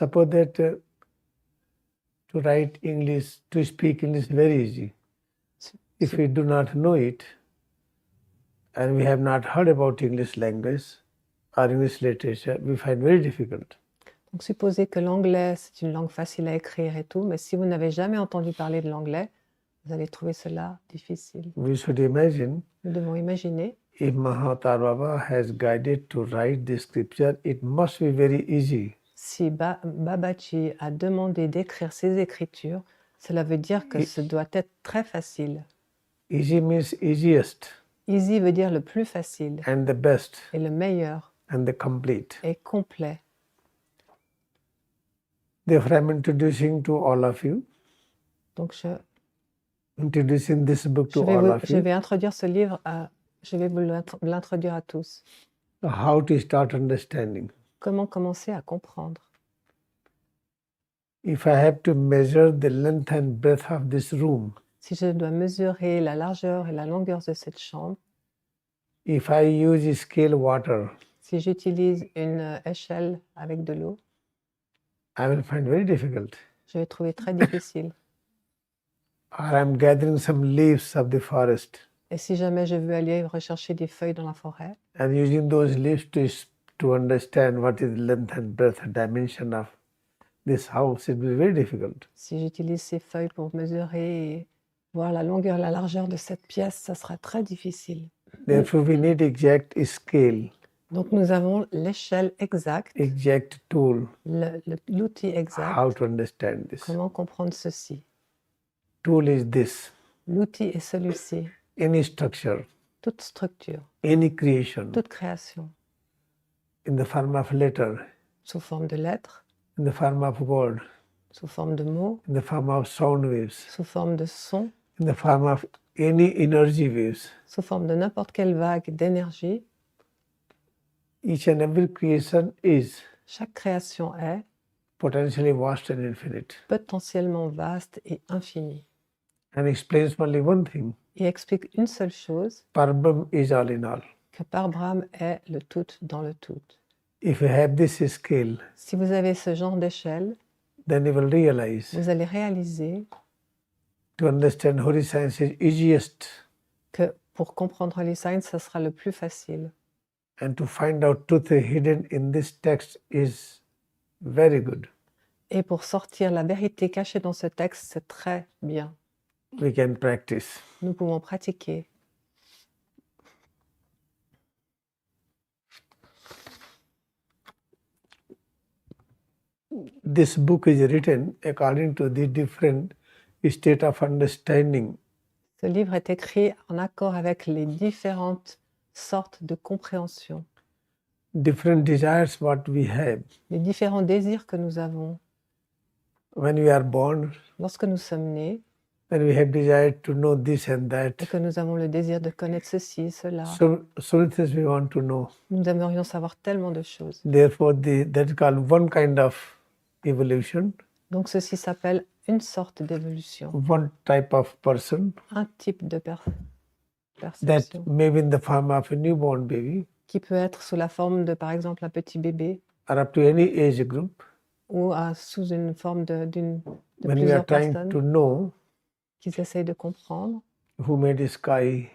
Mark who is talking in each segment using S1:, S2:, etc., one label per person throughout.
S1: Suppose that to write English, to speak English is very easy. If we do not know it, and we have not heard about English language or English literature, we find very difficult.
S2: Donc, supposez que l'anglais, c'est une langue facile à écrire et tout, mais si vous n'avez jamais entendu parler de l'anglais, vous allez trouver cela difficile.
S1: We should imagine
S2: Nous devons imaginer,
S1: if Mahatar Baba has guided to write the scripture, it must be very easy.
S2: si Babaji a demandé d'écrire ses écritures, cela veut dire que ce doit être très facile.
S1: Easy means easiest.
S2: Easy veut dire le plus facile.
S1: And the best.
S2: Et le meilleur.
S1: And the complete.
S2: Et complet.
S1: Therefore, I'm introducing to all of you.
S2: Donc
S1: introducing this book to all of you.
S2: Je vais introduire ce livre je vais vous l'introduire à tous.
S1: How to start understanding.
S2: Comment commencer à comprendre.
S1: If I have to measure the length and breadth of this room.
S2: Si je dois mesurer la largeur et la longueur de cette chambre.
S1: If I use scale water.
S2: Si j'utilise une échelle avec de l'eau.
S1: I will find very difficult.
S2: Je vais trouver très difficile.
S1: Or I'm gathering some leaves of the forest.
S2: Et si jamais je veux aller rechercher des feuilles dans la forêt.
S1: And using those leaves to understand what is length and breadth and dimension of this house, it will be very difficult.
S2: Si j'utilise ces feuilles pour mesurer et voir la longueur et la largeur de cette pièce, ça sera très difficile.
S1: Therefore, we need exact scale.
S2: Donc nous avons l'échelle exacte.
S1: Exact tool.
S2: L'outil exact.
S1: How to understand this.
S2: Comment comprendre ceci.
S1: Tool is this.
S2: L'outil est celui-ci.
S1: Any structure.
S2: Toute structure.
S1: Any creation.
S2: Toute création.
S1: In the form of letter.
S2: Sous forme de lettres.
S1: In the form of word.
S2: Sous forme de mots.
S1: In the form of sound waves.
S2: Sous forme de son.
S1: In the form of any energy waves.
S2: Sous forme de n'importe quelle vague d'énergie.
S1: Each and every creation is.
S2: Chaque création est.
S1: Potentially vast and infinite.
S2: Potentiellement vaste et infinie.
S1: And explains only one thing.
S2: Il explique une seule chose.
S1: Parbrahm is all in all.
S2: Que Parbrahm est le tout dans le tout.
S1: If you have this scale,
S2: si vous avez ce genre d'échelle,
S1: then you will realize.
S2: Vous allez réaliser.
S1: To understand Holy Science is easiest.
S2: Que pour comprendre Holy Science, ce sera le plus facile.
S1: And to find out truth hidden in this text is very good.
S2: Et pour sortir la vérité cachée dans ce texte, c'est très bien.
S1: We can practice.
S2: Nous pouvons pratiquer.
S1: This book is written according to the different state of understanding.
S2: Ce livre est écrit en accord avec les différentes sortes de compréhension.
S1: Different desires what we have.
S2: Les différents désirs que nous avons.
S1: When we are born.
S2: Lorsque nous sommes nés.
S1: When we have desire to know this and that.
S2: Et que nous avons le désir de connaître ceci, cela.
S1: So many things we want to know.
S2: Nous aimerions savoir tellement de choses.
S1: Therefore, that is called one kind of evolution.
S2: Donc ceci s'appelle une sorte d'évolution.
S1: One type of person.
S2: Un type de perception.
S1: That may be in the form of a newborn baby.
S2: Qui peut être sous la forme de, par exemple, un petit bébé.
S1: Or up to any age group.
S2: Ou sous une forme de
S1: When we
S2: plusieurs
S1: are trying
S2: personnes.
S1: To know.
S2: Qu'ils essayent de comprendre.
S1: Who made the sky.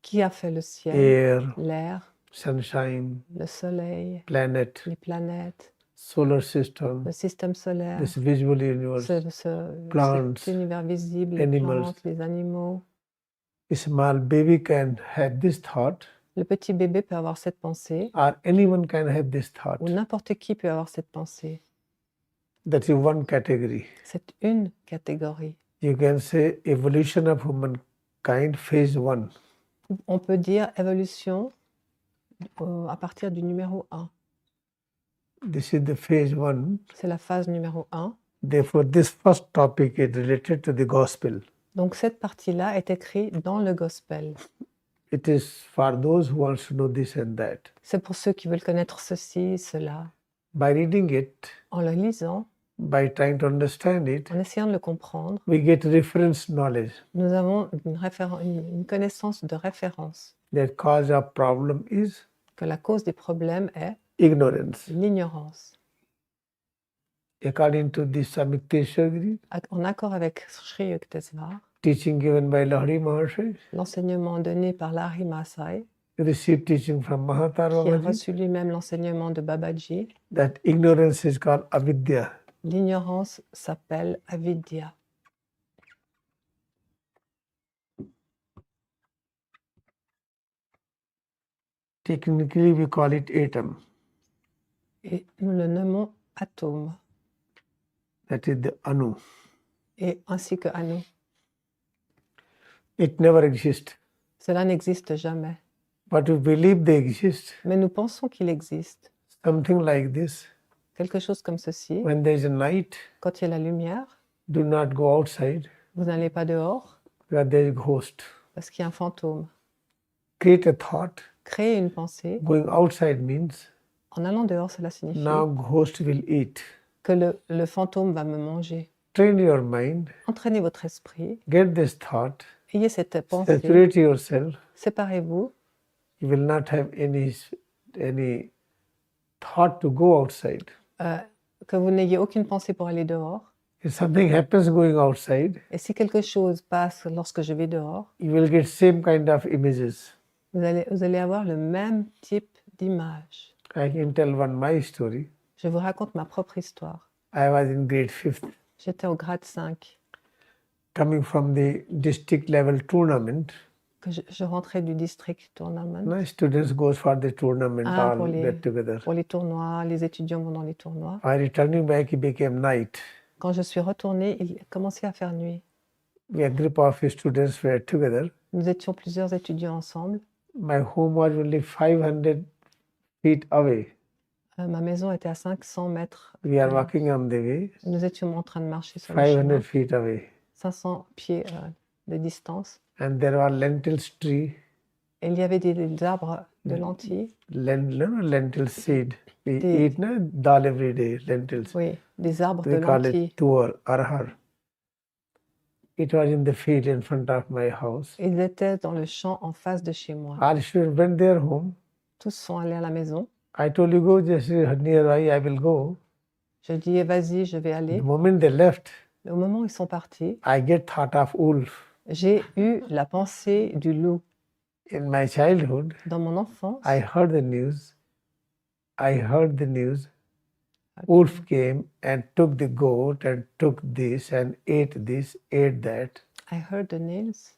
S2: Qui a fait le ciel.
S1: Air.
S2: L'air.
S1: Sunshine.
S2: Le soleil.
S1: Planet.
S2: Les planètes.
S1: Solar system.
S2: Le système solaire.
S1: This visible universe. Plants.
S2: Cet univers visible. Les
S1: Animals.
S2: plantes, les animaux.
S1: A small baby can have this thought.
S2: Le petit bébé peut avoir cette pensée.
S1: Or anyone can have this thought.
S2: Ou n'importe qui peut avoir cette pensée.
S1: That is one category.
S2: C'est une catégorie.
S1: You can say evolution of humankind phase 1.
S2: On peut dire évolution à partir du numéro 1.
S1: This is the phase 1.
S2: C'est la phase numéro 1.
S1: Therefore, this first topic is related to the gospel.
S2: Donc cette partie-là est écrite dans le gospel.
S1: It is for those who want to know this and that.
S2: C'est pour ceux qui veulent connaître ceci, cela.
S1: By reading it,
S2: en le lisant,
S1: by trying to understand it,
S2: en essayant de le comprendre,
S1: we get reference knowledge.
S2: Nous avons une connaissance de référence.
S1: The cause of problem is
S2: que la cause des problèmes est
S1: ignorance.
S2: l'ignorance.
S1: according to the Samyukteshwar
S2: En accord avec Sri Yukteswar,
S1: teaching given by Lahari Maharshi,
S2: l'enseignement donné par Lahari Mahasaya,
S1: received teaching from Mahatar
S2: qui a
S1: Babaji,
S2: reçu lui-même l'enseignement de Babaji,
S1: that ignorance is called avidya.
S2: l'ignorance s'appelle avidya.
S1: Technically, we call it atom.
S2: Et nous le nommons atome,
S1: That is the anu.
S2: et ainsi que anu.
S1: It never exists.
S2: Cela n'existe jamais.
S1: But we believe they exist.
S2: Mais nous pensons qu'il existe.
S1: Something like this.
S2: Quelque chose comme ceci.
S1: When there is a night,
S2: Quand il y a la lumière,
S1: do not go outside
S2: vous n'allez pas dehors
S1: where there is a ghost.
S2: parce qu'il y a un fantôme.
S1: Create a thought.
S2: Créer une pensée,
S1: Going outside means
S2: en allant dehors, cela signifie
S1: now ghost will eat.
S2: que le fantôme va me manger.
S1: Train your mind.
S2: Entraînez votre esprit,
S1: Get this thought.
S2: ayez cette pensée,
S1: Saturate yourself.
S2: séparez-vous,
S1: You will not have any thought to go outside.
S2: que vous n'ayez aucune pensée pour aller dehors.
S1: If something happens going outside,
S2: Et si quelque chose passe lorsque je vais dehors,
S1: you will get same kind of images.
S2: vous allez avoir le même type d'image.
S1: I can tell one my story.
S2: Je vous raconte ma propre histoire.
S1: I was in grade 5th,
S2: J'étais au grade 5,
S1: coming from the district level tournament.
S2: que je rentrais du district tournament.
S1: My students goes for the tournament,
S2: Ah,
S1: all
S2: pour les-
S1: get together.
S2: Pour les tournois, les étudiants vont dans les tournois.
S1: By returning back, it became night.
S2: Quand je suis retournée, il commençait à faire nuit.
S1: A group of students were together.
S2: Nous étions plusieurs étudiants ensemble.
S1: My home was only 500 feet away.
S2: Ma maison était à 500 mètres.
S1: We are walking on the way,
S2: Nous étions en train de marcher sur le
S1: 500
S2: chemin,
S1: feet away.
S2: 500 pieds de distance.
S1: And there were lentils tree,
S2: Et il y avait des arbres de lentilles,
S1: lentil seed. We
S2: Des-
S1: eat dal every day, lentils.
S2: oui, des arbres de
S1: They call
S2: lentilles.
S1: it tuor, arhar. It was in the field in front of my house.
S2: Ils étaient dans le champ en face de chez moi.
S1: All students went their home.
S2: Tous sont allés à la maison.
S1: I told you go just nearby, I will go.
S2: Je dis, eh, vas-y, je vais
S1: The
S2: aller.
S1: moment they left,
S2: Au moment où ils sont partis,
S1: I get thought of wolf.
S2: j'ai eu la pensée du loup.
S1: In my childhood,
S2: Dans mon enfance,
S1: I heard the news. Wolf came and took the goat and took this and ate this, ate that.
S2: I heard the nails.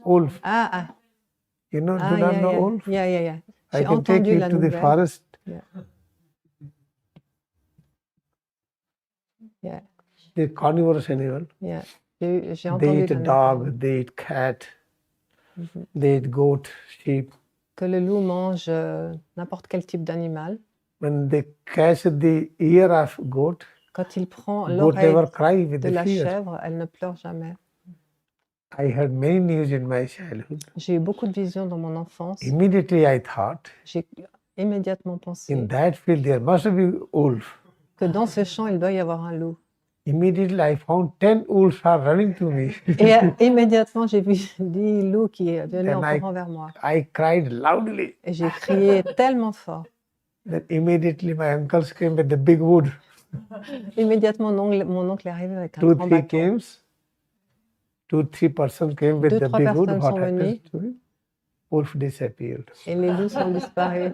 S1: Wolf,
S2: Ah,
S1: you know,
S2: ah,
S1: do not
S2: yeah,
S1: know
S2: yeah,
S1: wolf?
S2: yeah, yeah, yeah.
S1: I
S2: J'ai
S1: can take
S2: entendu
S1: you
S2: la
S1: to the
S2: nouvelle.
S1: forest.
S2: Yeah. Yeah,
S1: The carnivorous animal.
S2: yeah. J'ai
S1: They
S2: entendu
S1: eat a
S2: la nouvelle.
S1: dog, they eat cat, they eat goat, sheep.
S2: Que le loup mange n'importe quel type d'animal.
S1: When they catch the ear of goat,
S2: Quand il prend
S1: goat
S2: l'oreille
S1: never cry with
S2: de
S1: the
S2: la
S1: fear.
S2: chèvre, elle ne pleure jamais.
S1: I heard many news in my childhood.
S2: J'ai eu beaucoup de visions dans mon enfance.
S1: Immediately I thought,
S2: J'ai immédiatement pensé
S1: in that field there must be wolf.
S2: que dans ce champ, il doit y avoir un loup.
S1: Immediately I found 10 wolves are running to me.
S2: Et immédiatement, j'ai vu 10 loups qui venaient en
S1: Then
S2: courant vers moi.
S1: I cried loudly.
S2: Et j'ai crié tellement fort.
S1: Then immediately my uncles came with the big wood.
S2: Immédiatement, mon oncle est arrivé avec un
S1: 2,
S2: grand
S1: 3
S2: bâton.
S1: came. 2, 3 persons came with
S2: Deux,
S1: the
S2: trois
S1: big wood.
S2: personnes
S1: What
S2: sont
S1: happened
S2: venues.
S1: to it? Wolf disappeared.
S2: Et les loups sont disparus.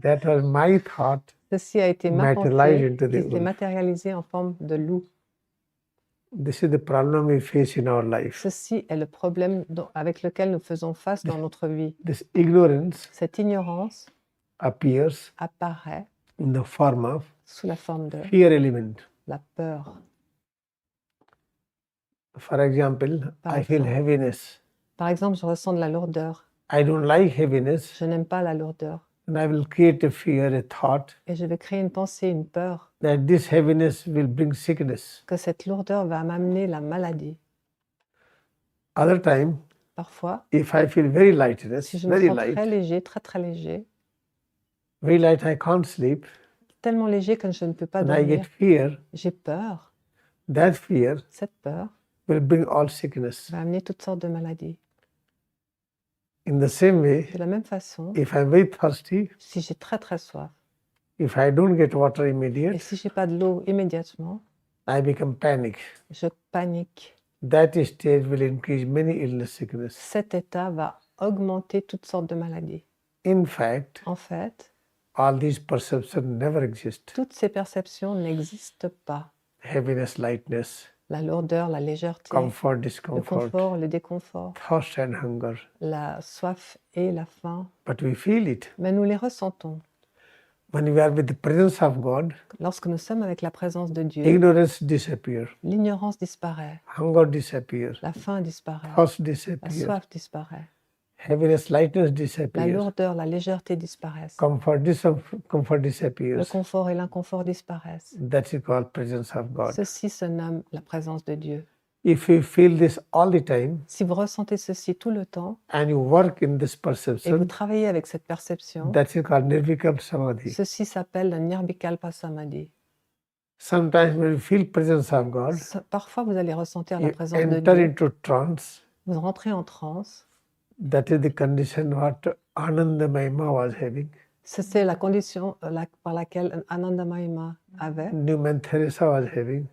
S1: That was my thought.
S2: Ceci a été ma
S1: Materialized
S2: pensée
S1: into the
S2: qui s'est
S1: wolf.
S2: matérialisée en forme de loup.
S1: This is the problem we face in our life.
S2: Ceci est le problème avec lequel nous faisons face dans notre vie.
S1: This ignorance
S2: Cette ignorance
S1: appears
S2: apparaît
S1: in the form of
S2: sous la forme de
S1: fear element.
S2: la peur.
S1: For example,
S2: Par
S1: I feel
S2: exemple.
S1: heaviness.
S2: Par exemple, je ressens de la lourdeur.
S1: I don't like heaviness,
S2: Je n'aime pas la lourdeur.
S1: and I will create a fear, a thought
S2: Et je vais créer une pensée, une peur,
S1: that this heaviness will bring sickness.
S2: que cette lourdeur va m'amener la maladie.
S1: Other time,
S2: Parfois,
S1: if I feel very lightness,
S2: si je me
S1: very
S2: sens
S1: light,
S2: très léger, très léger,
S1: I can't sleep,
S2: tellement léger que je ne peux pas
S1: and I get
S2: dormir,
S1: fear.
S2: j'ai peur.
S1: That fear
S2: Cette peur
S1: will bring all sickness.
S2: va amener toutes sortes de maladies.
S1: In the same way,
S2: De la même façon,
S1: if I'm very thirsty,
S2: si j'ai très soif,
S1: If I don't get water
S2: Et
S1: immediate,
S2: si je n'ai pas de l'eau immédiatement,
S1: I become panic.
S2: je panique.
S1: That stage will increase many illness, sickness.
S2: Cet état va augmenter toutes sortes de maladies.
S1: In fact,
S2: En fait,
S1: all these perceptions never exist.
S2: toutes ces perceptions n'existent pas.
S1: Heaviness, lightness,
S2: La lourdeur, la légèreté,
S1: comfort,
S2: le
S1: discomfort,
S2: confort, le déconfort,
S1: thirst and hunger.
S2: la soif et la faim.
S1: But we feel it.
S2: Mais nous les ressentons.
S1: When we are with the presence of God,
S2: Lorsque nous sommes avec la présence de Dieu,
S1: ignorance disappears,
S2: l'ignorance disparaît,
S1: hunger disappears,
S2: la faim disparaît,
S1: thirst
S2: la
S1: disappears,
S2: soif disparaît,
S1: heaviness, lightness
S2: la
S1: disappears,
S2: lourdeur, la légèreté disparaissent,
S1: comfort
S2: le
S1: disappears.
S2: confort et l'inconfort disparaissent.
S1: That's called presence of God.
S2: Ceci se nomme la présence de Dieu.
S1: If you feel this all the time
S2: Si vous ressentez ceci tout le temps
S1: and you work in this
S2: et vous
S1: perception,
S2: travaillez avec cette perception,
S1: that's called nirvikalpa samadhi.
S2: ceci s'appelle le Nirvikalpa Samadhi.
S1: Sometimes when you feel presence of God,
S2: Parfois, vous allez ressentir la
S1: you
S2: présence de
S1: enter
S2: Dieu.
S1: into trance.
S2: Vous rentrez en transe.
S1: That is the condition what Ananda Mahima was having.
S2: C'est la condition par laquelle Ananda Mahima avait,
S1: Newman Theresa was having.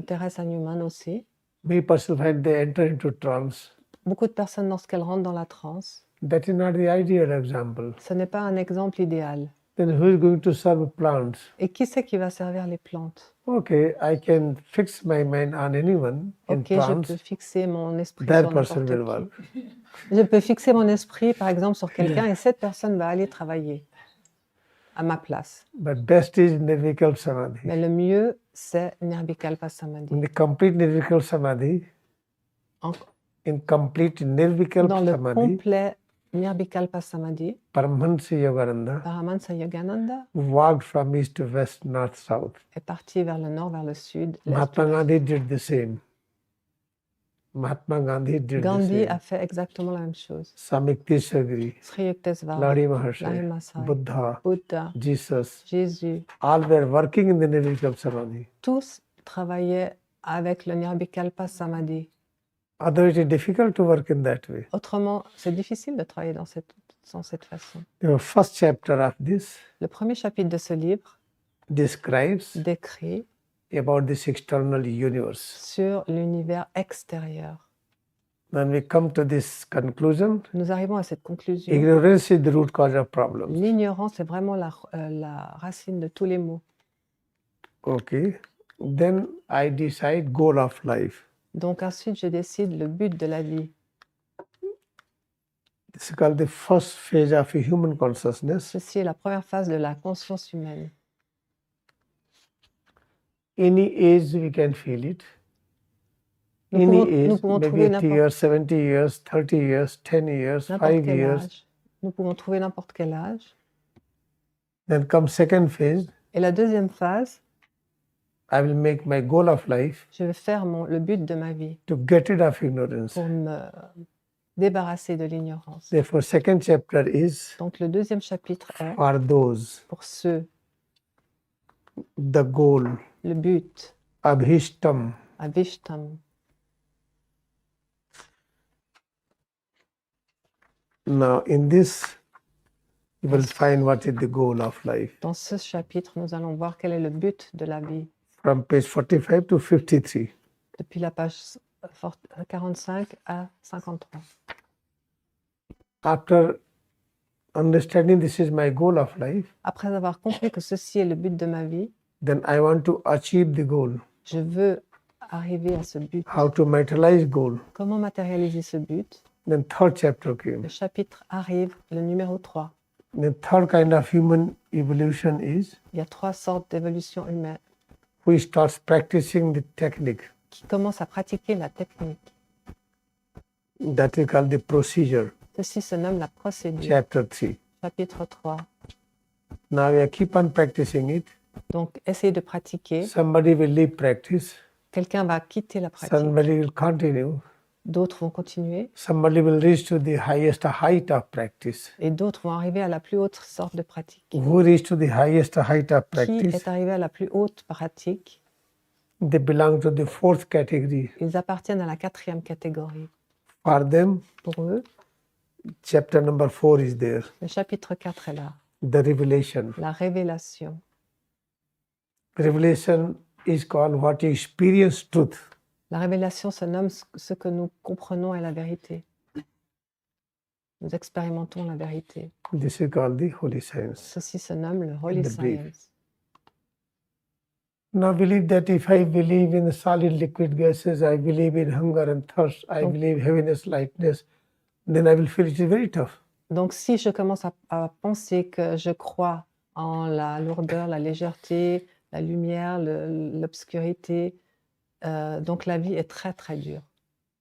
S2: Teresa Newman aussi.
S1: Me personally find they enter into trance.
S2: Beaucoup de personnes, lorsqu'elles rentrent dans la transe,
S1: That is not the ideal example.
S2: ce n'est pas un exemple idéal.
S1: Then who is going to serve plants?
S2: Et qui c'est qui va servir les plantes?
S1: Okay, I can fix my mind on anyone in
S2: Ok, je
S1: trance.
S2: peux fixer mon esprit
S1: That
S2: sur
S1: person will
S2: n'importe
S1: work.
S2: qui. Je peux fixer mon esprit, par exemple, sur quelqu'un et cette personne va aller travailler à ma place.
S1: But best is nirvikalpa samadhi.
S2: Mais le mieux, c'est Nirvikalpa Samadhi.
S1: In the complete nirvikalpa samadhi,
S2: En-
S1: in complete nirvikalpa
S2: Dans le
S1: samadhi,
S2: complet Nirvikalpa Samadhi,
S1: Paramahansa Yogananda
S2: Paramahansa Yogananda
S1: walked from east to west, north, south.
S2: est parti vers le nord, vers le sud. l'est,
S1: Mahatma
S2: l'ouest.
S1: Gandhi did the same. Mahatma Gandhi did
S2: Gandhi
S1: the
S2: a
S1: same.
S2: fait exactement la même chose.
S1: Samikti Sagri,
S2: Sri Yukteswar,
S1: Ladi Maharshi,
S2: Lahiri Mahasaya,
S1: Buddha,
S2: Bouddha,
S1: Jesus,
S2: Jésus,
S1: all were working in the nirvikalpa samadhi.
S2: tous travaillaient avec le Nirvikalpa Samadhi.
S1: Otherwise, it's difficult to work in that way.
S2: Autrement, c'est difficile de travailler dans cette façon.
S1: The first chapter of this
S2: Le premier chapitre de ce livre
S1: describes
S2: décrit
S1: about this external universe.
S2: sur l'univers extérieur.
S1: When we come to this conclusion,
S2: Nous arrivons à cette conclusion.
S1: ignorance is the root cause of problems.
S2: L'ignorance est vraiment la racine de tous les maux.
S1: Okay. Then I decide goal of life.
S2: Donc ensuite, je décide le but de la vie.
S1: This is called the first phase of human consciousness.
S2: Ceci est la première phase de la conscience humaine.
S1: Any age we can feel it.
S2: Nous
S1: Any
S2: pouvons, nous
S1: age,
S2: pouvons
S1: maybe
S2: trouver
S1: 80
S2: n'importe
S1: years, 70 years, 30 years, 10 years, 5
S2: quel
S1: years.
S2: âge. Nous pouvons trouver n'importe quel âge.
S1: Then comes second phase.
S2: Et la deuxième phase,
S1: I will make my goal of life
S2: je vais faire le but de ma vie
S1: to get rid of ignorance.
S2: pour me débarrasser de l'ignorance.
S1: Therefore, second chapter is
S2: Donc le deuxième chapitre est
S1: for those,
S2: pour ceux,
S1: the goal,
S2: le but,
S1: abhishtam.
S2: avishtam.
S1: Now, in this, you will find what is the goal of life.
S2: Dans ce chapitre, nous allons voir quel est le but de la vie.
S1: From page 45 to 53.
S2: Depuis la page 45 à 53.
S1: After understanding this is my goal of life,
S2: Après avoir compris que ceci est le but de ma vie,
S1: then I want to achieve the goal.
S2: je veux arriver à ce but.
S1: How to materialize goal.
S2: Comment matérialiser ce but?
S1: Then third chapter came.
S2: Le chapitre arrive, le numéro 3.
S1: The third kind of human evolution is
S2: Il y a 3 sortes d'évolution humaine
S1: who starts practicing the technique.
S2: qui commencent à pratiquer la technique.
S1: That is called the procedure.
S2: Ceci se nomme la procédure.
S1: Chapter 3.
S2: Chapitre 3.
S1: Now we keep on practicing it.
S2: Donc, essayez de pratiquer.
S1: Somebody will leave practice.
S2: Quelqu'un va quitter la pratique.
S1: Somebody will continue.
S2: D'autres vont continuer.
S1: Somebody will reach to the highest height of practice.
S2: Et d'autres vont arriver à la plus haute sorte de pratique.
S1: Who reach to the highest height of
S2: Qui
S1: practice?
S2: est arrivé à la plus haute pratique?
S1: They belong to the fourth category.
S2: Ils appartiennent à la 4e catégorie.
S1: For them,
S2: Pour eux,
S1: chapter number 4 is there.
S2: le chapitre 4 est là.
S1: the revelation.
S2: la révélation.
S1: Revelation is called what you experience truth.
S2: La révélation se nomme ce que nous comprenons est la vérité. Nous expérimentons la vérité.
S1: This is called the holy science.
S2: Ceci se nomme le Holy
S1: the brief.
S2: Science.
S1: Now believe that if I believe in the solid liquid gases, I believe in hunger and thirst, I believe heaviness, lightness, then I will feel it is very tough.
S2: Donc, si je commence à penser que je crois en la lourdeur, la légèreté, la lumière, l'obscurité, donc la vie est très, très dure.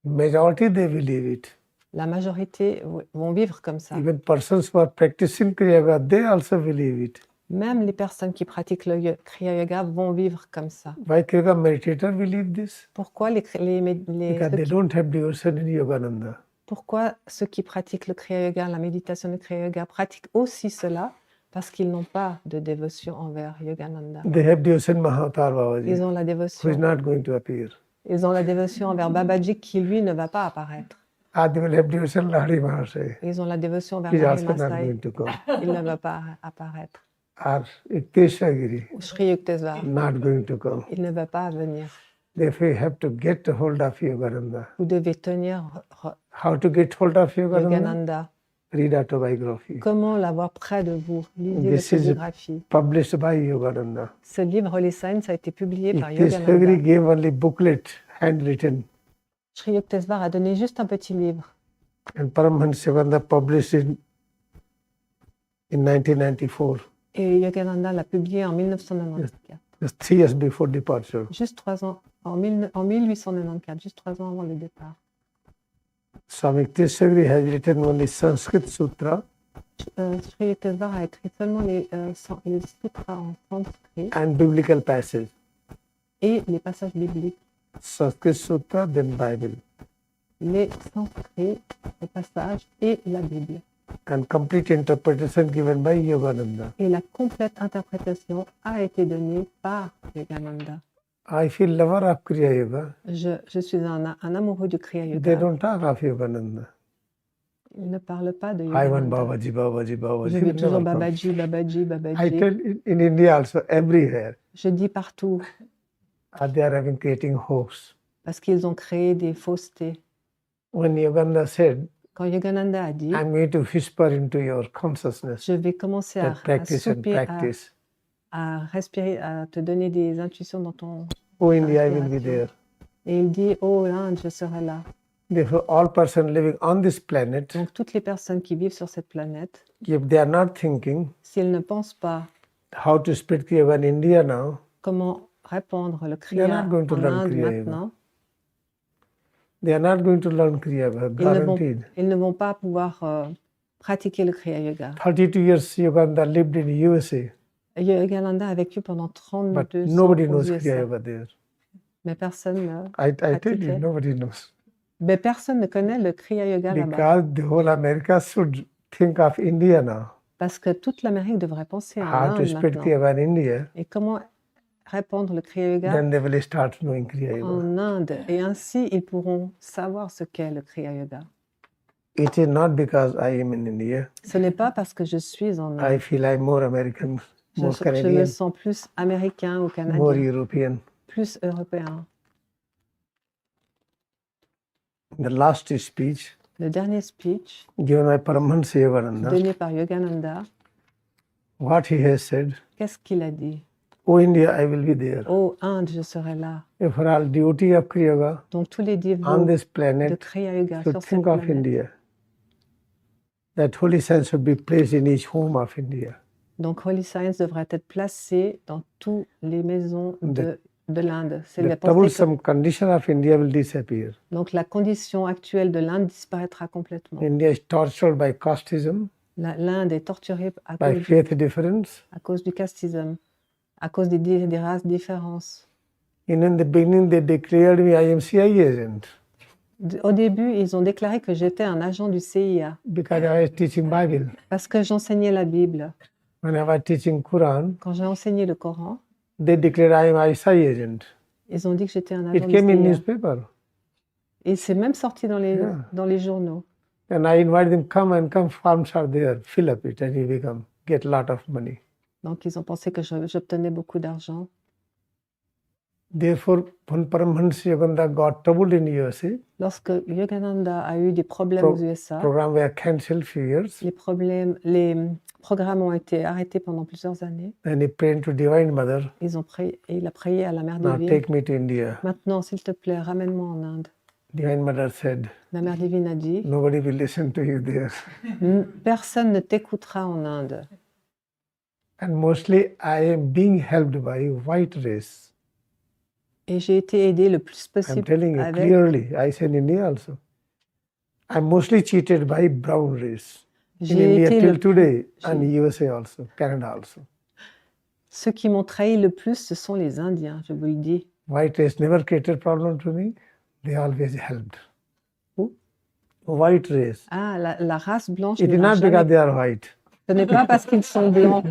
S1: Majority they believe it.
S2: La majorité vont vivre comme ça.
S1: Even persons who are practicing Kriya Yoga, they also believe it.
S2: Même les personnes qui pratiquent le Kriya Yoga vont vivre comme ça.
S1: Why Kriya Yoga meditators believe this?
S2: Pourquoi
S1: Because they don't have devotion in Yogananda.
S2: Pourquoi ceux qui pratiquent le Kriya Yoga, la méditation du Kriya Yoga, pratiquent aussi cela? Parce qu'ils n'ont pas de dévotion envers Yogananda.
S1: They have devotion Mahaavatar Babaji,
S2: Ils ont la
S1: who is
S2: dévotion.
S1: not going to appear.
S2: Ils ont la dévotion envers Babaji qui, lui, ne va pas apparaître.
S1: They will have devotion Lahari Mahasaya.
S2: Ils ont la dévotion envers
S1: He is
S2: Lahiri
S1: also not
S2: Mahasaya.
S1: going to come.
S2: Il ne va pas apparaître.
S1: Or Yukteswar,
S2: Ou Sri Yukteswar.
S1: not going to come.
S2: Il ne va pas venir.
S1: Therefore, you have to get hold of Yogananda.
S2: Vous devez tenir
S1: How to get hold of Yogananda?
S2: Yogananda.
S1: Read autobiography.
S2: Comment l'avoir près de vous? Lisez
S1: This
S2: la
S1: is
S2: biographie.
S1: published by Yogananda.
S2: Ce livre, Holy Science, a été publié par
S1: Yukteswar
S2: Yogananda.
S1: gave only booklet, handwritten,
S2: Sri Yukteswar a donné juste un petit livre.
S1: and Paramahansa Yogananda published it in 1994,
S2: Et Yogananda l'a publié en 1994.
S1: just 3 years before departure.
S2: Juste 3 ans, en 1894, juste 3 ans avant le départ.
S1: Swami Yukteswar has written only Sanskrit Sutra
S2: Sri Yukteswar a écrit seulement les sutras en sanskrit
S1: and biblical passage.
S2: et les passages bibliques.
S1: Sanskrit Sutra, then Bible.
S2: Les sanskrits, les passages et la Bible.
S1: And complete interpretation given by Yogananda.
S2: Et la complète interprétation a été donnée par Yogananda.
S1: I feel lover of Kriya Yoga.
S2: Je suis un amoureux du Kriya
S1: They
S2: Yoga.
S1: don't talk of Yogananda.
S2: Il ne parle pas de
S1: I want
S2: Yogananda.
S1: Babaji, Babaji,
S2: Je
S1: Babaji.
S2: veux
S1: It
S2: toujours
S1: never comes.
S2: Babaji, Babaji,
S1: I
S2: Babaji.
S1: tell in India also, everywhere,
S2: Je dis partout,
S1: they are having creating hoax.
S2: parce qu'ils ont créé des faussetés.
S1: When Yogananda said,
S2: Quand Yogananda a dit,
S1: I'm going to whisper into your consciousness,
S2: je vais commencer
S1: that practice and
S2: souper,
S1: practice.
S2: à respirer, à te donner des intuitions dans ton...
S1: Oh, India, I will be there.
S2: Et il dit, oh l'Inde, je serai là.
S1: Therefore, all persons living on this planet,
S2: Donc toutes les personnes qui vivent sur cette planète,
S1: if they are not thinking
S2: s'ils ne pensent pas
S1: how to spread Kriya Yoga in India now,
S2: comment répandre le
S1: They are
S2: Kriya
S1: not going to
S2: en
S1: learn
S2: Inde
S1: Kriya Yoga.
S2: maintenant,
S1: they are not going to learn Kriya Yoga, guaranteed.
S2: ils ne vont pas pouvoir pratiquer le Kriya Yoga.
S1: 32 years Yogananda lived in USA,
S2: Yogananda a vécu pendant
S1: but
S2: 32 ans
S1: nobody
S2: aux
S1: knows
S2: USA,
S1: Kriya Yoga there.
S2: mais personne ne...
S1: I tell you,
S2: Pratiquer.
S1: nobody knows.
S2: Mais personne ne connaît le Kriya Yoga là-bas.
S1: Because the whole America should think of India now.
S2: Parce que toute l'Amérique devrait penser à
S1: How to
S2: l'Inde
S1: spread
S2: maintenant.
S1: Kriya Yoga in India,
S2: Et comment répandre le Kriya Yoga
S1: then they will start knowing Kriya Yoga.
S2: en Inde. Et ainsi, ils pourront savoir ce qu'est le Kriya Yoga.
S1: It is not because I am in India.
S2: Ce n'est pas parce que je suis en
S1: I
S2: Inde.
S1: feel I'm more American, more
S2: Je me
S1: Canadian,
S2: sens plus américain ou
S1: more
S2: canadien,
S1: European.
S2: plus européen.
S1: The last speech
S2: Le dernier speech
S1: given by Paramahansa Yogananda,
S2: donné par Yogananda,
S1: what he has said,
S2: qu'est-ce qu'il a dit?
S1: Oh India, I will be there.
S2: Oh Inde, je serai là.
S1: If for all devotee of Kriya Yoga
S2: Donc tous les
S1: on
S2: dévots
S1: this
S2: de
S1: planet
S2: Kriya Yoga
S1: should
S2: sur cette
S1: think of
S2: planète.
S1: India. That holy science should be placed in each home of India.
S2: Donc Holy Science devrait être placé dans toutes les maisons de l'Inde. C'est
S1: The
S2: la pensée que-
S1: troublesome condition of India will disappear.
S2: Donc la condition actuelle de l'Inde disparaîtra complètement.
S1: India is tortured by casteism,
S2: L'Inde est torturée
S1: by faith difference.
S2: à cause du castisme, à cause des races différences.
S1: And in the beginning, they declared me I am CIA agent
S2: Au début, ils ont déclaré que j'étais un agent du CIA
S1: because I was teaching Bible.
S2: parce que j'enseignais la Bible.
S1: When I was teaching Quran,
S2: Quand j'ai enseigné le Coran,
S1: they declared I am ISI agent.
S2: ils ont dit que j'étais un
S1: It
S2: agent du
S1: came in
S2: CIA.
S1: newspaper.
S2: Et c'est même sorti dans
S1: Yeah.
S2: les journaux.
S1: And I invite them, come, forms are there, fill up it and you become. get a lot of money.
S2: Donc, ils ont pensé que j'obtenais beaucoup d'argent.
S1: Therefore, when Paramahansa Yogananda got troubled in USA,
S2: Lorsque Yogananda a eu des problèmes aux USA,
S1: programs were cancelled few years,
S2: les programmes ont été arrêtés pendant plusieurs années.
S1: and he prayed to Divine Mother,
S2: Il a prié à la Mère
S1: now
S2: divine.
S1: take me to India.
S2: Maintenant, s'il te plaît, ramène-moi en Inde.
S1: Divine Mother said,
S2: La Mère divine a dit,
S1: nobody will listen to you there.
S2: personne ne t'écoutera en Inde.
S1: And mostly I am being helped by white race.
S2: Et j'ai été aidée le plus
S1: I'm
S2: possible
S1: telling you
S2: avec.
S1: clearly, I said in India also. I'm mostly cheated by brown race. In
S2: J'ai
S1: India
S2: été
S1: till
S2: le
S1: today, and USA also, Canada also.
S2: Ceux qui m'ont trahi le plus, ce sont les Indiens, je vous le dis.
S1: White race never created problem to me. They always helped.
S2: Who?
S1: White race.
S2: Ah, la race blanche
S1: It
S2: ne
S1: is
S2: m'a
S1: not because
S2: jamais.
S1: they are white.
S2: Ce n'est pas parce qu'ils sont blancs.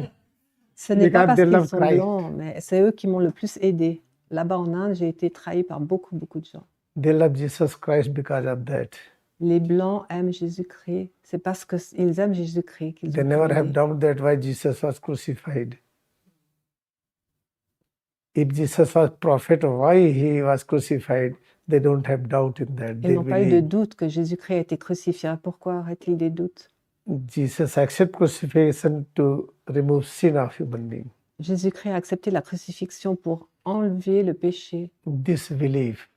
S2: Ce n'est pas
S1: Because
S2: parce
S1: they
S2: qu'ils
S1: love
S2: sont
S1: Christ.
S2: blancs, mais c'est eux qui m'ont le plus aidé. Là-bas en Inde, j'ai été trahi par beaucoup, beaucoup de gens.
S1: They love Jesus Christ because of that.
S2: Les blancs aiment Jésus-Christ. C'est parce qu'ils aiment Jésus-Christ qu'ils
S1: They
S2: ont
S1: never
S2: été
S1: have
S2: aidés.
S1: doubted that why Jesus was crucified. If Jesus was prophet, why he was crucified, they don't have doubt in that.
S2: Ils
S1: They
S2: n'ont pas eu de
S1: believe.
S2: doute que Jésus-Christ a été crucifié. Pourquoi aurait-il des doutes?
S1: Jesus accept crucifixion to remove sin of human being.
S2: Jésus-Christ a accepté la crucifixion pour enlever le péché.
S1: This belief,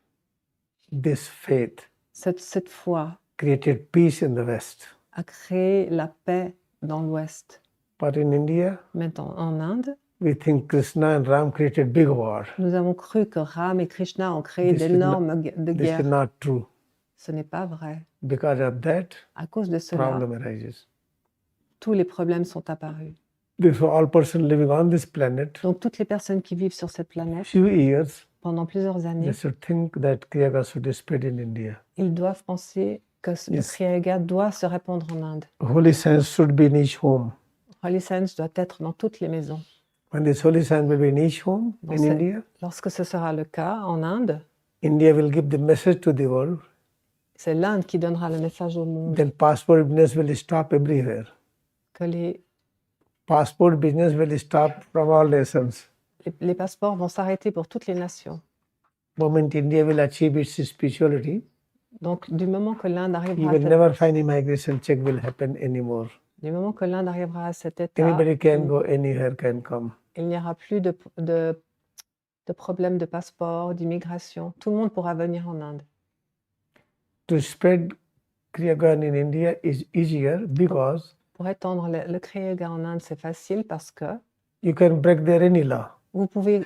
S1: this faith
S2: Cette foi
S1: created peace in the West.
S2: a créé la paix dans l'Ouest.
S1: But in India,
S2: Maintenant, en Inde,
S1: we think Krishna and Ram created big war.
S2: nous avons cru que Ram et Krishna ont créé
S1: This is
S2: d'énormes
S1: This is
S2: guerres.
S1: not true.
S2: Ce n'est pas vrai.
S1: Because of that,
S2: À cause de cela,
S1: problem arises.
S2: tous les problèmes sont apparus.
S1: Therefore, all persons living on this planet,
S2: Donc, toutes les personnes qui vivent sur cette planète,
S1: few years,
S2: pendant plusieurs
S1: they
S2: années,
S1: should think that Kriya Yoga should spread in India.
S2: ils doivent penser que le
S1: Yes.
S2: Kriya Yoga doit se répandre en Inde.
S1: Holy science should be in each home.
S2: Holy Science doit être dans toutes les maisons.
S1: When this holy science will be in each home in
S2: Dans cette-
S1: India,
S2: Lorsque ce sera le cas en Inde,
S1: India will give the message to the world.
S2: c'est l'Inde qui donnera le message au monde
S1: Then passport business will stop everywhere.
S2: que les
S1: Passport business will stop from all nations.
S2: les passeports vont s'arrêter pour toutes les nations.
S1: Moment India will achieve its spirituality,
S2: Donc, du moment que l'Inde
S1: you
S2: arrivera,
S1: will never find immigration check will happen anymore.
S2: du moment que l'Inde arrivera à cet état,
S1: Anybody can go anywhere, can come.
S2: il n'y aura plus de problème de passeport, d'immigration. Tout le monde pourra venir en Inde.
S1: To spread Kriya Yoga in India is easier because
S2: Pour étendre le Kriya Yoga en Inde, c'est facile parce que
S1: you can break there any law.
S2: vous pouvez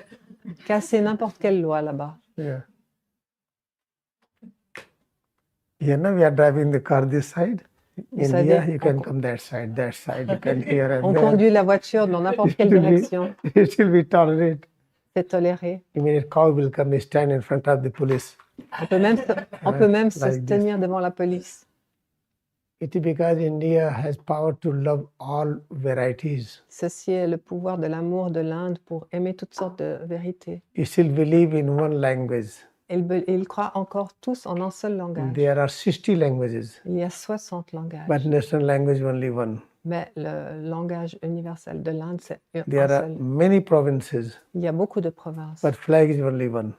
S2: casser n'importe quelle loi là-bas.
S1: Yeah. Here now we are driving the car this side.
S2: Vous
S1: India,
S2: savez,
S1: you can come that side, you can here and
S2: on
S1: there.
S2: conduit la voiture dans n'importe quelle
S1: It will be-
S2: direction.
S1: It will be tolerated.
S2: C'est toléré.
S1: Immediate cow will come and stand in front of the police.
S2: On peut même se
S1: Like this.
S2: tenir devant la police.
S1: It is because India has power to love all varieties.
S2: Ceci est le pouvoir de l'amour de l'Inde pour aimer toutes sortes de vérités.
S1: You still believe in one language.
S2: Ils croient encore tous en un seul langage.
S1: There are 60 languages,
S2: Il y a 60 langages.
S1: but national language only one.
S2: Mais le langage universel de l'Inde, c'est un
S1: There are
S2: seul.
S1: many provinces,
S2: Il y a beaucoup de provinces.
S1: but flag is only one.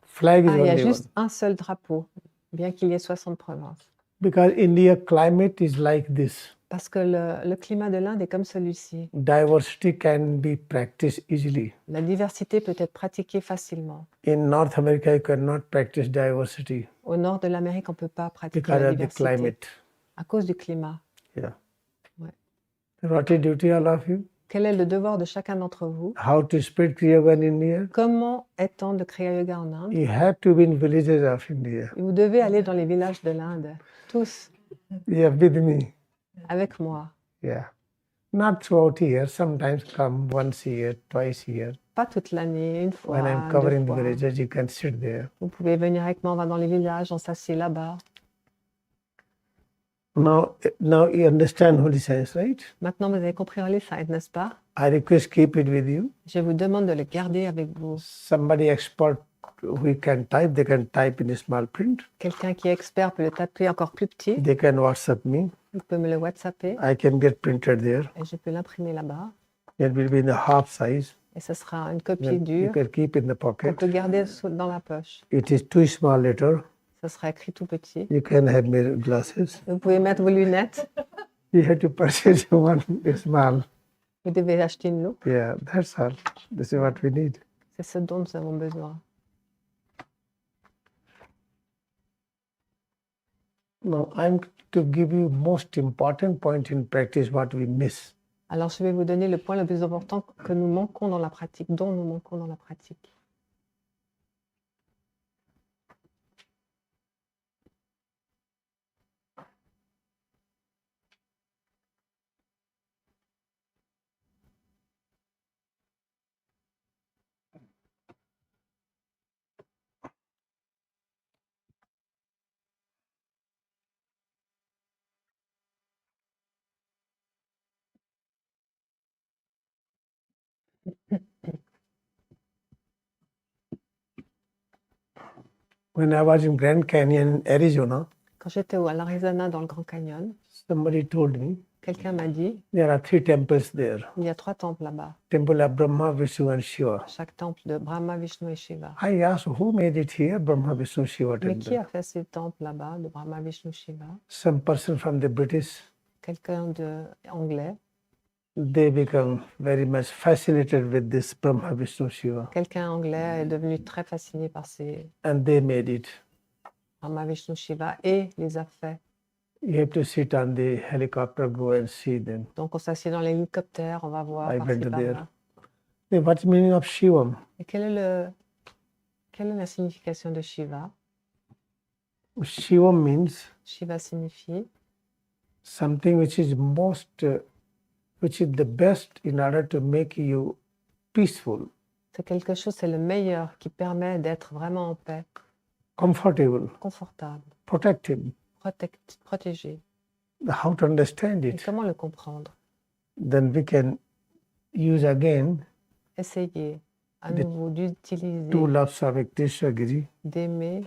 S1: Flag is
S2: Ah, il y a
S1: only
S2: juste
S1: one.
S2: un seul drapeau, bien qu'il y ait 60 provinces.
S1: Because India climate is like this.
S2: Parce que le climat de l'Inde est comme celui-ci.
S1: Diversity can be practiced easily.
S2: La diversité peut être pratiquée facilement.
S1: In North America, you cannot practice diversity
S2: Au nord de l'Amérique, on ne peut pas pratiquer
S1: because
S2: la
S1: of the
S2: diversité
S1: climate.
S2: à cause du climat.
S1: Yeah.
S2: Ouais.
S1: What is duty all of you?
S2: Quel est le devoir de chacun d'entre vous?
S1: How to spread Kriya Yoga in India?
S2: Comment étendre le Kriya Yoga en Inde?
S1: You have to be in villages of India.
S2: Et vous devez aller dans les villages de l'Inde, tous,
S1: Yeah, with me.
S2: avec moi.
S1: Yeah. Not throughout year. Sometimes come once a year, twice a year.
S2: Pas toute l'année, une fois,
S1: When I'm
S2: deux
S1: covering the
S2: fois.
S1: villages, you can sit there.
S2: Vous pouvez venir avec moi, on va dans les villages, on s'assied là-bas.
S1: Now you understand Holy Science, right?
S2: Maintenant, vous avez compris Holy Science, n'est-ce pas?
S1: I request keep it with you.
S2: Je vous demande de le garder avec vous.
S1: Somebody expert who can type, they can type in a small print.
S2: Quelqu'un qui est expert peut le taper encore plus petit.
S1: They can WhatsApp me.
S2: Il peut me le WhatsApper
S1: I can get printed there.
S2: et je peux l'imprimer là-bas.
S1: It will be in the half size.
S2: Et ce sera une copie
S1: You
S2: dure
S1: can keep in the
S2: qu'on
S1: pocket.
S2: peut garder dans la poche.
S1: It is too small letter.
S2: Ce sera écrit tout petit.
S1: You can have mirror glasses.
S2: Vous pouvez mettre vos lunettes.
S1: You have to purchase one small.
S2: Vous devez acheter une loupe.
S1: Yeah, that's all. This is what we need.
S2: C'est ce dont nous avons besoin.
S1: Now I'm to give you most important point in practice what we miss.
S2: Alors, je vais vous donner le point le plus important que nous manquons dans la pratique, dont nous manquons dans la pratique.
S1: When I was in Grand Canyon, Arizona,
S2: Quand j'étais à l'Arizona dans le Grand Canyon,
S1: somebody told me
S2: quelqu'un m'a dit,
S1: there are 3 temples there.
S2: il y a 3 temples là-bas.
S1: Temple of Brahma, Vishnu and Shiva.
S2: Chaque temple de Brahma, Vishnu et Shiva.
S1: I asked who made it here, Brahma, Vishnu, Shiva
S2: Mais qui
S1: temple.
S2: a fait ces temples là-bas, de Brahma, Vishnu, Shiva?
S1: Some person from the British,
S2: Quelqu'un d'anglais,
S1: they become very much fascinated with this Brahma, Vishnu, Shiva.
S2: quelqu'un anglais est devenu très fasciné par ces
S1: And they made it.
S2: Brahma, Vishnu, Shiva et les a fait.
S1: You have to sit on the helicopter, go and see them.
S2: Donc on s'assied dans l'hélicoptère, on va voir
S1: I
S2: par-ci
S1: went there.
S2: par-là.
S1: Then what's the meaning of Shivam?
S2: Et quelle est la signification de Shiva?
S1: Shivam means
S2: Shiva signifie
S1: something which is which is the best in order to make you peaceful,
S2: c'est quelque chose, c'est le meilleur qui permet d'être vraiment en paix,
S1: comfortable,
S2: confortable,
S1: protective.
S2: protégé.
S1: How to understand
S2: Et
S1: it?
S2: comment le comprendre?
S1: Then we can use again
S2: Essayez à
S1: The
S2: nouveau d'utiliser,
S1: two loves of Ekdeshagiri.
S2: d'aimer.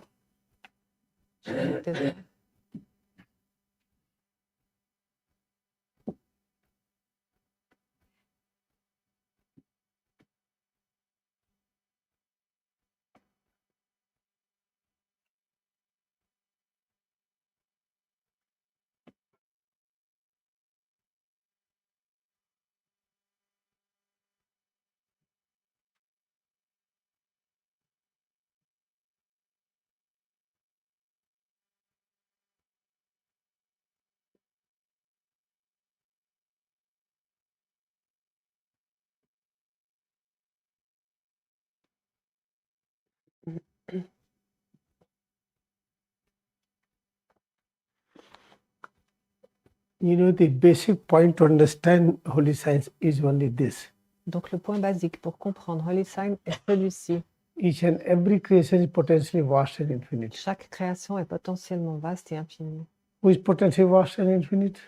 S1: You know, the basic point to understand Holy Science is only this.
S2: Donc le point basique pour comprendre Holy Sign est celui-ci.
S1: Each and every creation is potentially vast and infinite.
S2: Chaque création est potentiellement vaste et infinie.
S1: Who is potentially vast and infinite?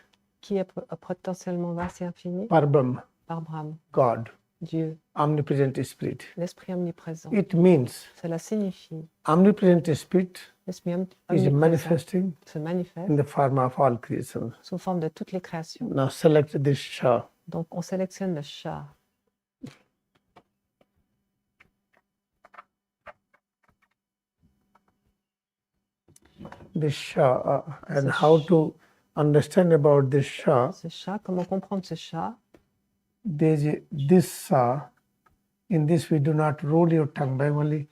S2: Qui est potentiellement vaste et infini?
S1: Parbrahm,
S2: Par Brahma,
S1: God,
S2: Dieu,
S1: omnipresent Spirit.
S2: l'Esprit omniprésent.
S1: It means
S2: Cela signifie
S1: omnipresent Spirit
S2: l'Esprit
S1: is
S2: omniprésent
S1: manifesting
S2: se manifeste
S1: in the form of all creation.
S2: sous forme de toutes les créations.
S1: Now select this Shah.
S2: Donc on sélectionne le chat.
S1: This Shah and how to understand about this Shah.
S2: Ce chat, comment comprendre ce chat?
S1: This Sa. In this we do not roll your tongue by only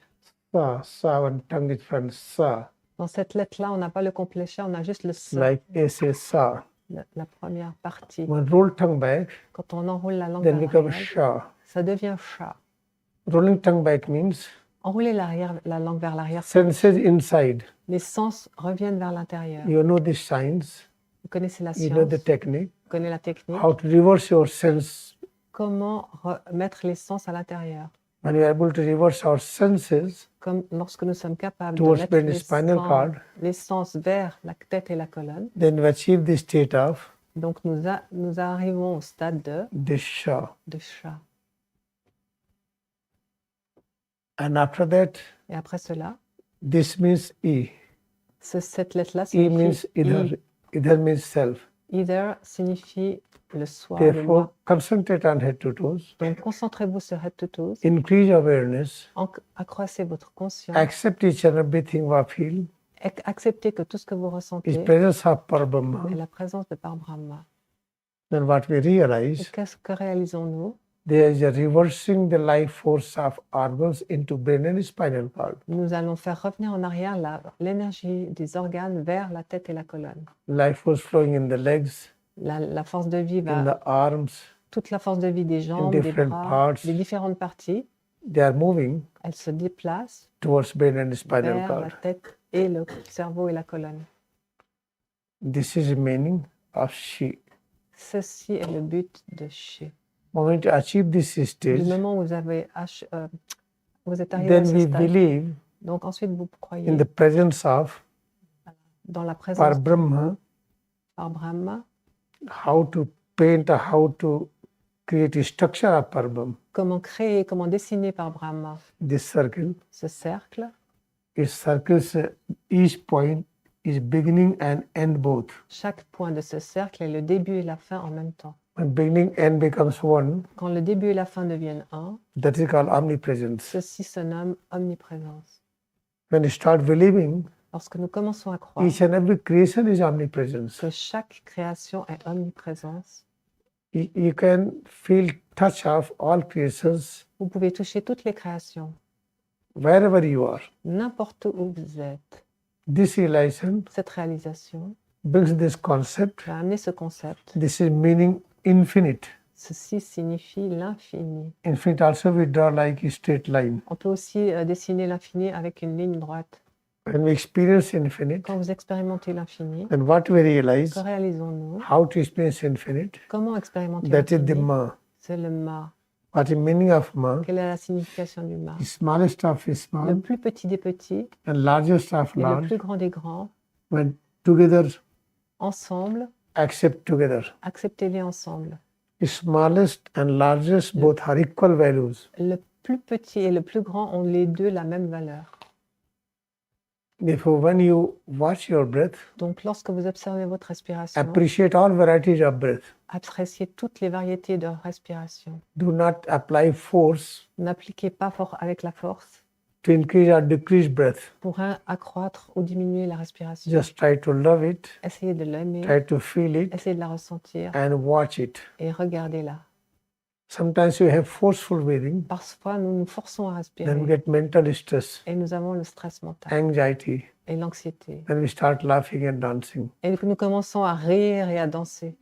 S1: Sa and tongue is from Sa.
S2: Dans cette lettre-là, on n'a pas le complet chat, on a juste le sa,
S1: Like S Sa.
S2: la première partie.
S1: When roll tongue back,
S2: Quand on enroule la langue
S1: then
S2: vers
S1: become
S2: l'arrière,
S1: Shah.
S2: ça devient chat.
S1: Rolling tongue back means
S2: Enrouler la langue vers l'arrière,
S1: senses inside.
S2: les sens reviennent vers l'intérieur.
S1: You know the science,
S2: Vous connaissez la
S1: you
S2: science,
S1: know the technique,
S2: vous connaissez la technique.
S1: how to reverse your sense.
S2: Comment mettre les sens à l'intérieur?
S1: when we are able to reverse our senses
S2: comme lorsque nous sommes capables de
S1: towards
S2: mettre
S1: brain and spinal cord,
S2: les sens vers la tête et la colonne,
S1: then we achieve the state of
S2: donc nous arrivons au stade
S1: Disha.
S2: de chat.
S1: And after that,
S2: Et après cela,
S1: this means E.
S2: cette lettre-là
S1: E means
S2: signifie
S1: either, either means self.
S2: Either signifie le soi, le
S1: Therefore,
S2: moi.
S1: concentrate on head to toes.
S2: Donc concentrez-vous sur head to toes,
S1: Increase awareness.
S2: accroissez votre conscience,
S1: Accept each and everything we feel.
S2: acceptez que tout ce que vous
S1: Is
S2: ressentez
S1: presence of
S2: est
S1: Parabrahma.
S2: la présence de Par Brahma.
S1: Then what we
S2: Et
S1: realize,
S2: qu'est-ce que réalisons-nous?
S1: there is a reversing the life force of organs into brain and spinal cord.
S2: Nous allons faire revenir en arrière l'énergie des organes vers la tête et la colonne.
S1: Life force flowing in the legs,
S2: La force de vie
S1: in
S2: va,
S1: the arms,
S2: toute la force de vie des jambes, des
S1: different
S2: bras,
S1: parts.
S2: des différentes parties,
S1: they are moving
S2: elles se déplacent
S1: towards brain and spinal
S2: vers la
S1: cord.
S2: tête et le cerveau et la colonne.
S1: This is the meaning of Shi.
S2: Ceci est le but de Shi.
S1: Moment to achieve this
S2: Du
S1: stage,
S2: moment où vous êtes arrivé à
S1: then
S2: ce
S1: we
S2: stade,
S1: believe
S2: donc ensuite vous croyez
S1: in the presence of
S2: dans la présence
S1: Par Brahma,
S2: par Brahma,
S1: how to paint or how to create a structure of Par Brahma.
S2: comment créer, comment dessiner par Brahma
S1: This circle,
S2: ce cercle.
S1: it circles each point is beginning and end both.
S2: Chaque point de ce cercle est le début et la fin en même temps.
S1: When beginning and becomes one,
S2: Quand le début et la fin deviennent un,
S1: that is called omnipresence.
S2: ceci se nomme omniprésence.
S1: When you start believing,
S2: Lorsque nous commençons à croire
S1: each and every creation is omnipresence.
S2: que chaque création est omniprésence,
S1: You can feel touch of all creations
S2: vous pouvez toucher toutes les créations,
S1: wherever you are.
S2: n'importe où vous êtes.
S1: This realization
S2: Cette réalisation
S1: brings this concept.
S2: va amener ce concept.
S1: This is meaning infinite.
S2: Ceci signifie l'infini.
S1: Infinite also we draw like a straight line.
S2: On peut aussi dessiner l'infini avec une ligne droite.
S1: When we experience infinite,
S2: Quand vous expérimentez l'infini,
S1: then what we realize,
S2: que réalisons-nous?
S1: how to experience infinite,
S2: Comment expérimenter
S1: that is the
S2: l'infini?
S1: Ma.
S2: C'est le Ma.
S1: What is meaning of Ma?
S2: Quelle est la signification du Ma?
S1: The smallest of
S2: Le
S1: small
S2: plus petit des petits
S1: and largest of
S2: et le
S1: large.
S2: plus grand des grands,
S1: When together,
S2: ensemble,
S1: accept together.
S2: acceptez-les ensemble.
S1: The smallest and largest both are equal values.
S2: Le plus petit et le plus grand ont les deux la même valeur.
S1: Therefore, when you watch your breath,
S2: Donc, lorsque vous observez votre respiration,
S1: appreciate all varieties of breath.
S2: appréciez toutes les variétés de respiration.
S1: Do not apply force
S2: N'appliquez pas avec la force
S1: to increase or decrease breath.
S2: pour accroître ou diminuer la respiration.
S1: Just try to love it,
S2: Essayez de l'aimer,
S1: try to feel it,
S2: essayez de la ressentir
S1: and watch it.
S2: et regardez-la.
S1: Sometimes you have forceful breathing,
S2: Parfois, nous nous forçons à
S1: then we
S2: respirer
S1: get mental stress,
S2: et nous avons le stress mental
S1: anxiety,
S2: et l'anxiété.
S1: then we start laughing and dancing.
S2: Et que nous commençons à rire et à danser.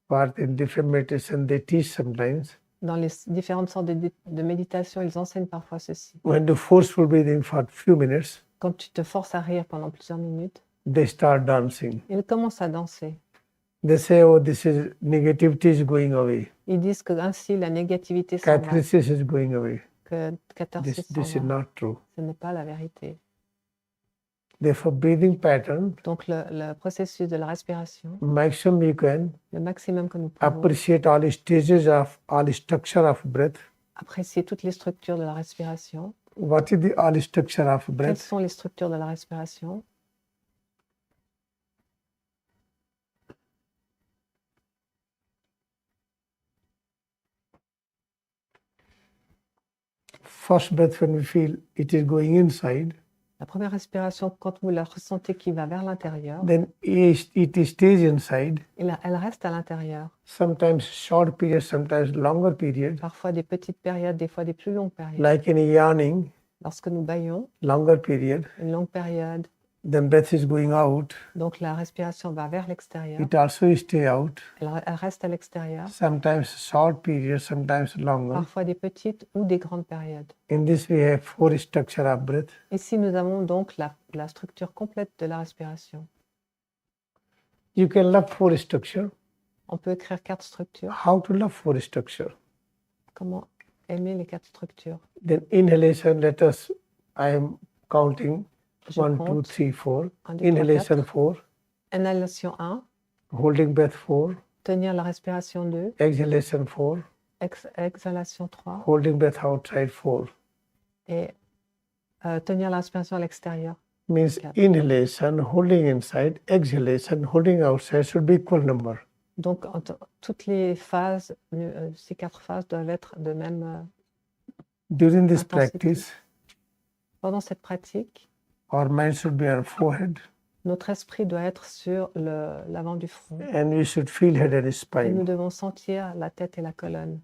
S1: But in different meditation, they teach sometimes
S2: Dans les différentes sortes de méditation, ils enseignent parfois ceci.
S1: when do forceful breathing for few minutes,
S2: Quand tu te forces à rire pendant plusieurs minutes,
S1: they start dancing.
S2: ils commencent à danser.
S1: They say, oh, this is negativity is going away.
S2: Ils disent que ainsi la négativité s'en va,
S1: Catharsis is going away.
S2: que catharsis
S1: This
S2: s'en
S1: is
S2: va.
S1: not true.
S2: Ce n'est pas la vérité.
S1: Therefore, breathing pattern,
S2: Donc le processus de la respiration,
S1: maximum you can
S2: le maximum que nous pouvons
S1: appreciate all the stages of all structure of breath.
S2: apprécier toutes les structures de la respiration.
S1: What is the all structure of
S2: Quelles
S1: breath?
S2: sont les structures de la respiration?
S1: First breath, when we feel it is going inside,
S2: La première respiration, quand vous la ressentez qui va vers l'intérieur,
S1: then it stays inside.
S2: elle reste à l'intérieur.
S1: Sometimes short period, sometimes longer period.
S2: Parfois des petites périodes, des fois des plus longues périodes.
S1: Like in yawning,
S2: Lorsque nous bâillons,
S1: longer period,
S2: une longue période,
S1: then breath is going out.
S2: donc la respiration va vers l'extérieur.
S1: It also stay out.
S2: Elle reste à l'extérieur.
S1: Sometimes short period, sometimes longer.
S2: Parfois des petites ou des grandes périodes.
S1: In this we have four structure of breath.
S2: Ici, nous avons donc la structure complète de la respiration.
S1: You can love four structure.
S2: On peut écrire 4 structures.
S1: How to love four structure?
S2: Comment aimer les 4 structures.
S1: Then inhalation, I am counting
S2: Je
S1: 1, 2,
S2: compte
S1: 3, 4.
S2: 1, 2, 3,
S1: Inhalation
S2: 4.
S1: 4,
S2: Inhalation 1,
S1: holding breath 4,
S2: tenir la respiration 2,
S1: exhalation 4,
S2: exhalation 3
S1: holding breath outside 4.
S2: et tenir la respiration à l'extérieur.
S1: Means
S2: 4.
S1: inhalation, holding inside, exhalation, holding outside should be equal number.
S2: Donc, toutes les phases, ces 4 phases doivent être de même
S1: During this
S2: intensité.
S1: practice,
S2: Pendant cette pratique,
S1: our mind should be on forehead
S2: notre esprit doit être sur l'avant du front.
S1: and we should feel head and
S2: Et nous
S1: spine.
S2: devons sentir la tête et la colonne.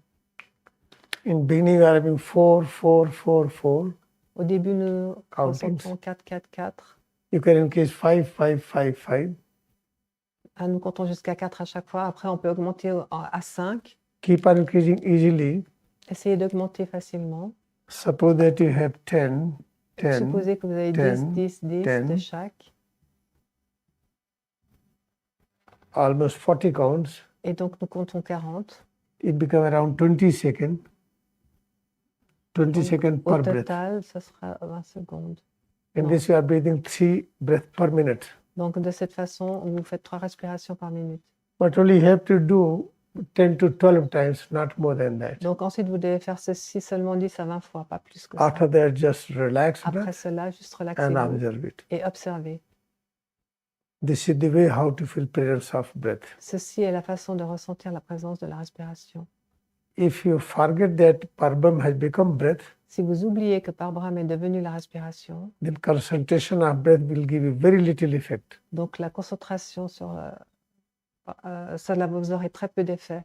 S1: In beginning, we are having 4, 4, 4, 4.
S2: Au début, nous
S1: Countings.
S2: ressentons 4, 4, 4.
S1: You can increase 5, 5, 5, 5.
S2: Nous comptons jusqu'à 4 à chaque fois. Après, on peut augmenter à 5.
S1: Keep on increasing easily.
S2: Essayez d'augmenter facilement.
S1: Suppose that you have 10, 10,
S2: Supposez que vous avez
S1: 10,
S2: 10 de
S1: 10.
S2: chaque.
S1: almost 40 counts.
S2: Et donc, nous comptons 40.
S1: It becomes around 20 seconds. 20
S2: Donc,
S1: seconds
S2: au
S1: per breath.
S2: total, ce sera 20 secondes.
S1: In
S2: non.
S1: this, you are breathing 3 breaths per minute.
S2: Donc, de cette façon, vous faites 3 respirations par minute.
S1: But only you have to do 10 to 12 times, not more than that.
S2: Donc, ensuite, vous devez faire ceci seulement 10 à 20 fois, pas plus que ça.
S1: After that, just relax
S2: Après
S1: breath
S2: cela, juste
S1: and
S2: relaxez-vous
S1: observe it.
S2: et observez.
S1: This is the way how to feel presence of breath.
S2: Ceci est la façon de ressentir la présence de la respiration.
S1: If you forget that Parabram has become breath,
S2: Si vous oubliez que Parabram est devenu la respiration,
S1: then concentration of breath will give you very little effect.
S2: donc la concentration sur cela vous aurez très peu d'effet.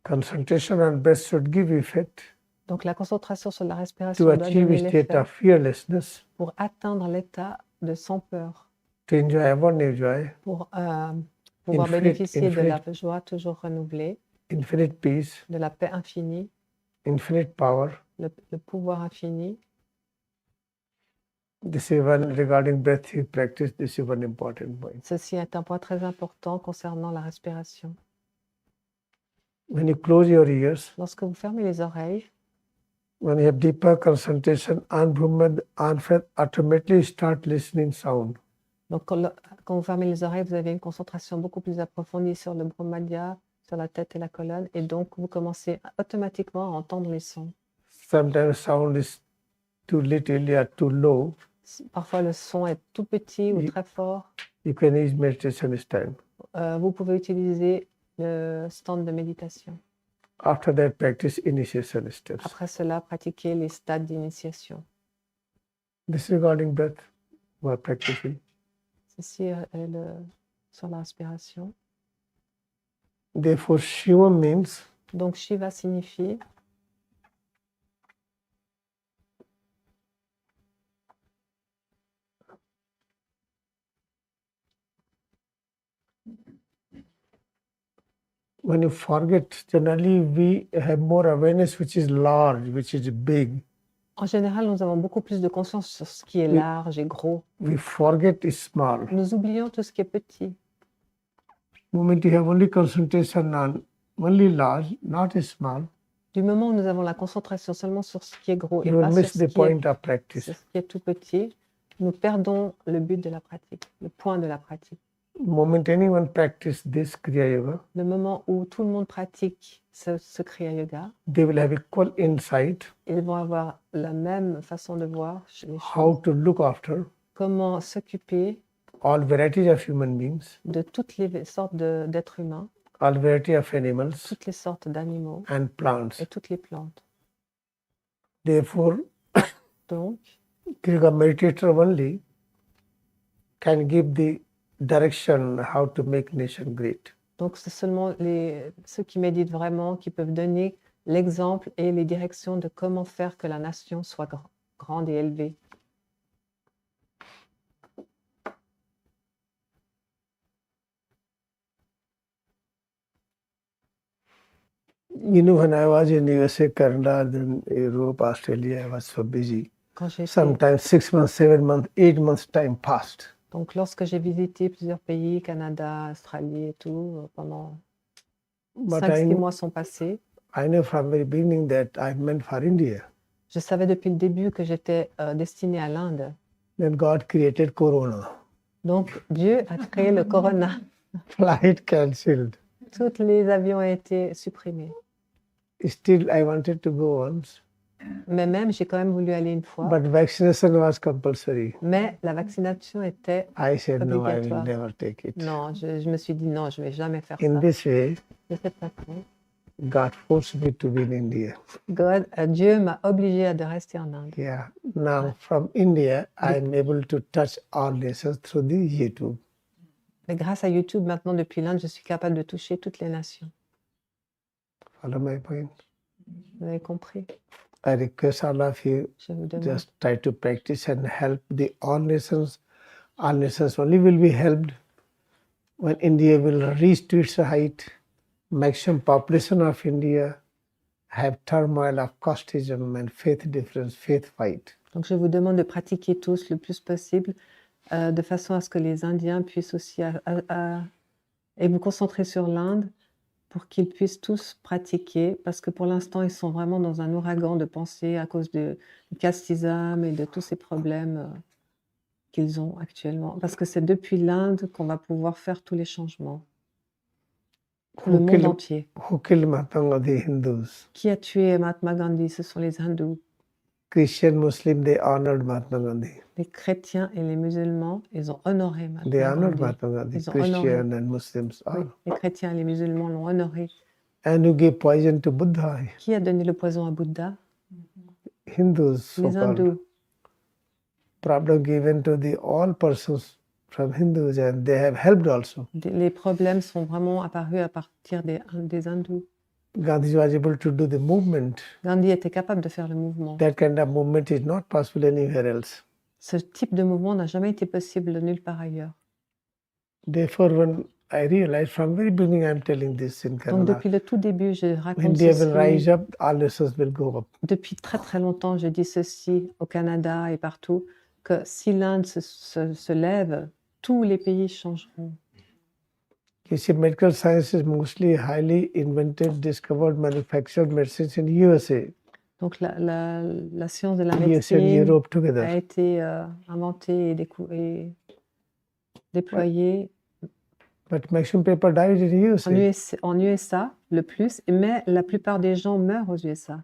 S1: Concentration on breath should give effect
S2: Donc la concentration sur la respiration
S1: to
S2: doit
S1: achieve
S2: donner
S1: a state
S2: l'effet
S1: of fearlessness,
S2: pour atteindre l'état de sans peur,
S1: to enjoy abundant joy,
S2: pour pouvoir
S1: Infinite-
S2: bénéficier de la
S1: infinite.
S2: joie toujours renouvelée,
S1: infinite peace,
S2: de la paix infinie,
S1: infinite power.
S2: le pouvoir infini.
S1: This is one regarding breath you practice. This is one important point.
S2: Ceci est un point très important concernant la respiration.
S1: When you close your ears,
S2: Lorsque vous fermez les oreilles,
S1: when you have deeper concentration on Brahman, on faith, automatically start listening sound.
S2: donc quand vous fermez les oreilles, vous avez une concentration beaucoup plus approfondie sur le Brahmadya, sur la tête et la colonne, et donc vous commencez automatiquement à entendre les sons.
S1: Sometimes sound is too little or too low.
S2: Parfois le son est tout petit ou
S1: Oui.
S2: très fort.
S1: You can use meditation stand.
S2: Vous pouvez utiliser le stand de méditation.
S1: After that, practice initiation steps.
S2: Après cela, pratiquez les stades d'initiation.
S1: Disregarding breath, we are practicing.
S2: Ceci est sur la respiration.
S1: Therefore, Shiva means
S2: Donc Shiva signifie
S1: when you forget, generally we have more awareness which is large, which is big.
S2: en général, nous avons beaucoup plus de conscience sur ce qui est
S1: Oui.
S2: large et gros.
S1: We forget is small.
S2: Nous oublions tout ce qui est petit.
S1: Moment you have only concentration on only large, not small,
S2: Du moment où nous avons la concentration seulement sur ce qui est gros et
S1: you will
S2: pas sur
S1: miss
S2: ce
S1: the
S2: qui est,
S1: point of practice.
S2: sur ce qui est tout petit, nous perdons le but de la pratique, le point de la pratique.
S1: Moment anyone practice this Kriya Yoga,
S2: Le moment où tout le monde pratique ce Kriya Yoga,
S1: they will have equal insight
S2: ils vont avoir la même façon de voir les
S1: how
S2: choses,
S1: to look after
S2: comment s'occuper
S1: all varieties of human beings,
S2: de toutes les sortes d'êtres humains,
S1: all variety of animals
S2: toutes les sortes d'animaux
S1: and plants.
S2: et toutes les plantes.
S1: Therefore,
S2: Donc,
S1: Kriya meditator only can give the direction how to make nation great.
S2: donc c'est seulement ceux qui méditent vraiment qui peuvent donner l'exemple et les directions de comment faire que la nation soit grande et élevée.
S1: You know, when I was in USA, Canada, then Europe, Australia, I was so busy.
S2: Quand j'ai été-
S1: Sometimes 6 months, 7 months, 8 months time passed.
S2: donc lorsque j'ai visité plusieurs pays, Canada, Australie et tout, pendant
S1: But
S2: 5-6 mois sont passés.
S1: I know from very beginning that I'm meant for India.
S2: Je savais depuis le début que j'étais destinée à l'Inde.
S1: Then God created Corona.
S2: Donc, Dieu a créé le corona.
S1: Flight cancelled.
S2: Tous les avions ont été supprimés.
S1: Still, I wanted to go once,
S2: Mais même, j'ai quand même voulu aller une fois.
S1: but vaccination was compulsory.
S2: Mais la vaccination était
S1: I said, no, I will
S2: obligatoire.
S1: never take it.
S2: Non, je me suis dit non, je ne vais jamais faire
S1: In
S2: ça.
S1: this way,
S2: De cette façon,
S1: God forced me to be in India.
S2: Dieu m'a obligée de rester en Inde.
S1: Yeah. Now, from India, I'm able to touch all nations through the YouTube.
S2: Mais grâce à YouTube, maintenant, depuis l'Inde, je suis capable de toucher toutes les nations.
S1: Follow my point?
S2: Vous avez compris?
S1: I request all of you
S2: Je vous demande.
S1: just try to practice and help the all nations. All nations only will be helped when India will reach to its height. Maximum population of India have turmoil of casteism and faith difference, faith fight.
S2: Donc, je vous demande de pratiquer tous le plus possible, de façon à ce que les Indiens puissent aussi et vous concentrer sur l'Inde pour qu'ils puissent tous pratiquer, parce que pour l'instant, ils sont vraiment dans un ouragan de pensée à cause du casteisme et de tous ces problèmes qu'ils ont actuellement. Parce que c'est depuis l'Inde qu'on va pouvoir faire tous les changements. Pour le monde entier.
S1: Who killed Mahatma Gandhi? Hindus.
S2: Qui a tué Mahatma Gandhi? Ce sont les hindous.
S1: Christian, Muslim, they honored Mahatma Gandhi.
S2: Les chrétiens et les musulmans, ils ont honoré Mahatma
S1: They honored
S2: Gandhi.
S1: Mahatma Gandhi.
S2: Ils ont honoré.
S1: Christian and Muslims
S2: Oui,
S1: all.
S2: les chrétiens et les musulmans l'ont honoré.
S1: And who gave poison to Buddha?
S2: Qui a donné le poison à Bouddha?
S1: Hindus,
S2: Les
S1: so-called.
S2: hindous.
S1: Problem given to the all persons from Hindus, and they have helped also.
S2: Les problèmes sont vraiment apparus à partir des hindous.
S1: Gandhi was able to do the movement.
S2: Gandhi était capable de faire le mouvement.
S1: That kind of movement is not possible anywhere else.
S2: Ce type de mouvement n'a jamais été possible nulle part ailleurs.
S1: Therefore, when I realized from very beginning, I'm telling this in
S2: Donc
S1: Kannada.
S2: depuis le tout début, je raconte
S1: India will rise
S2: ceci.
S1: up, all nations will go up.
S2: Depuis très très longtemps, je dis ceci au Canada et partout, que si l'Inde se lève, tous les pays changeront.
S1: You see, medical science is mostly highly invented, discovered, manufactured medicines in USA,
S2: Donc la science de la
S1: USA and
S2: médecine
S1: Europe
S2: a
S1: together.
S2: été inventée et déployée
S1: But maximum people died in USA.
S2: en USA le plus, mais la plupart des gens meurent aux USA.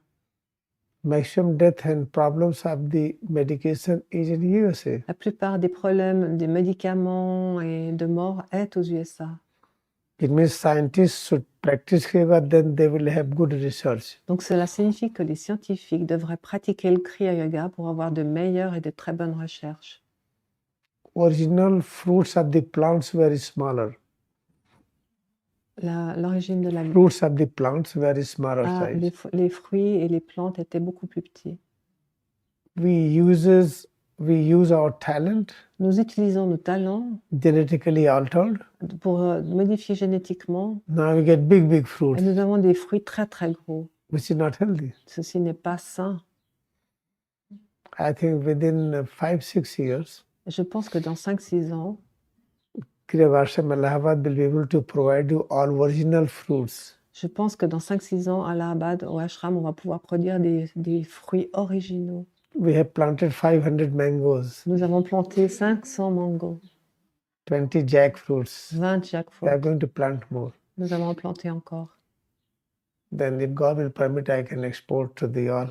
S1: Maximum death and problems of the medication is in USA.
S2: La plupart des problèmes des médicaments et de mort est aux USA.
S1: It means scientists should practice yoga, then they will have good research.
S2: Donc cela signifie que les scientifiques devraient pratiquer le Kriya Yoga pour avoir de meilleures et de très bonnes recherches.
S1: Original fruits of the plants were smaller.
S2: L'origine de la vie.
S1: Fruits of the plants were smaller
S2: Ah,
S1: size.
S2: les fruits et les plantes étaient beaucoup plus petits.
S1: We use our talent,
S2: Nous utilisons nos talents
S1: genetically altered.
S2: pour modifier génétiquement
S1: Now we get big
S2: et
S1: fruits,
S2: nous avons des fruits très très gros.
S1: which is not healthy.
S2: Ceci n'est pas sain.
S1: I think within 5-6 years,
S2: Je pense que dans 5-6 ans,
S1: Kriya Varsham Allahabad will be able to provide you all original fruits.
S2: je pense que dans 5-6 ans, à Allahabad, au ashram, on va pouvoir produire des fruits originaux.
S1: We have planted 500 mangoes,
S2: Nous avons planté 500 mangos,
S1: 20 jackfruits.
S2: 20
S1: We are
S2: jackfruits.
S1: going to plant more.
S2: Nous allons en planter encore.
S1: Then if God will permit, I can export to the all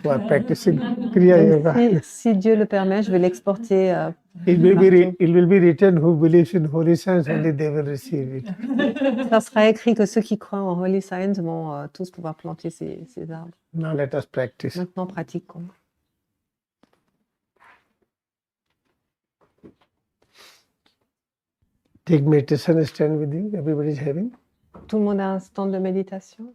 S1: who are practicing Kriya Yoga.
S2: Si Dieu le permet, je vais l'exporter.
S1: It will be written who believes in holy science, only they will receive it.
S2: Ça sera écrit que ceux qui croient en Holy Science vont tous pouvoir planter ces arbres.
S1: Now let us practice.
S2: Maintenant, pratiquons.
S1: Take meditation stand with you. Everybody is having.
S2: Tout le monde a un stand de méditation.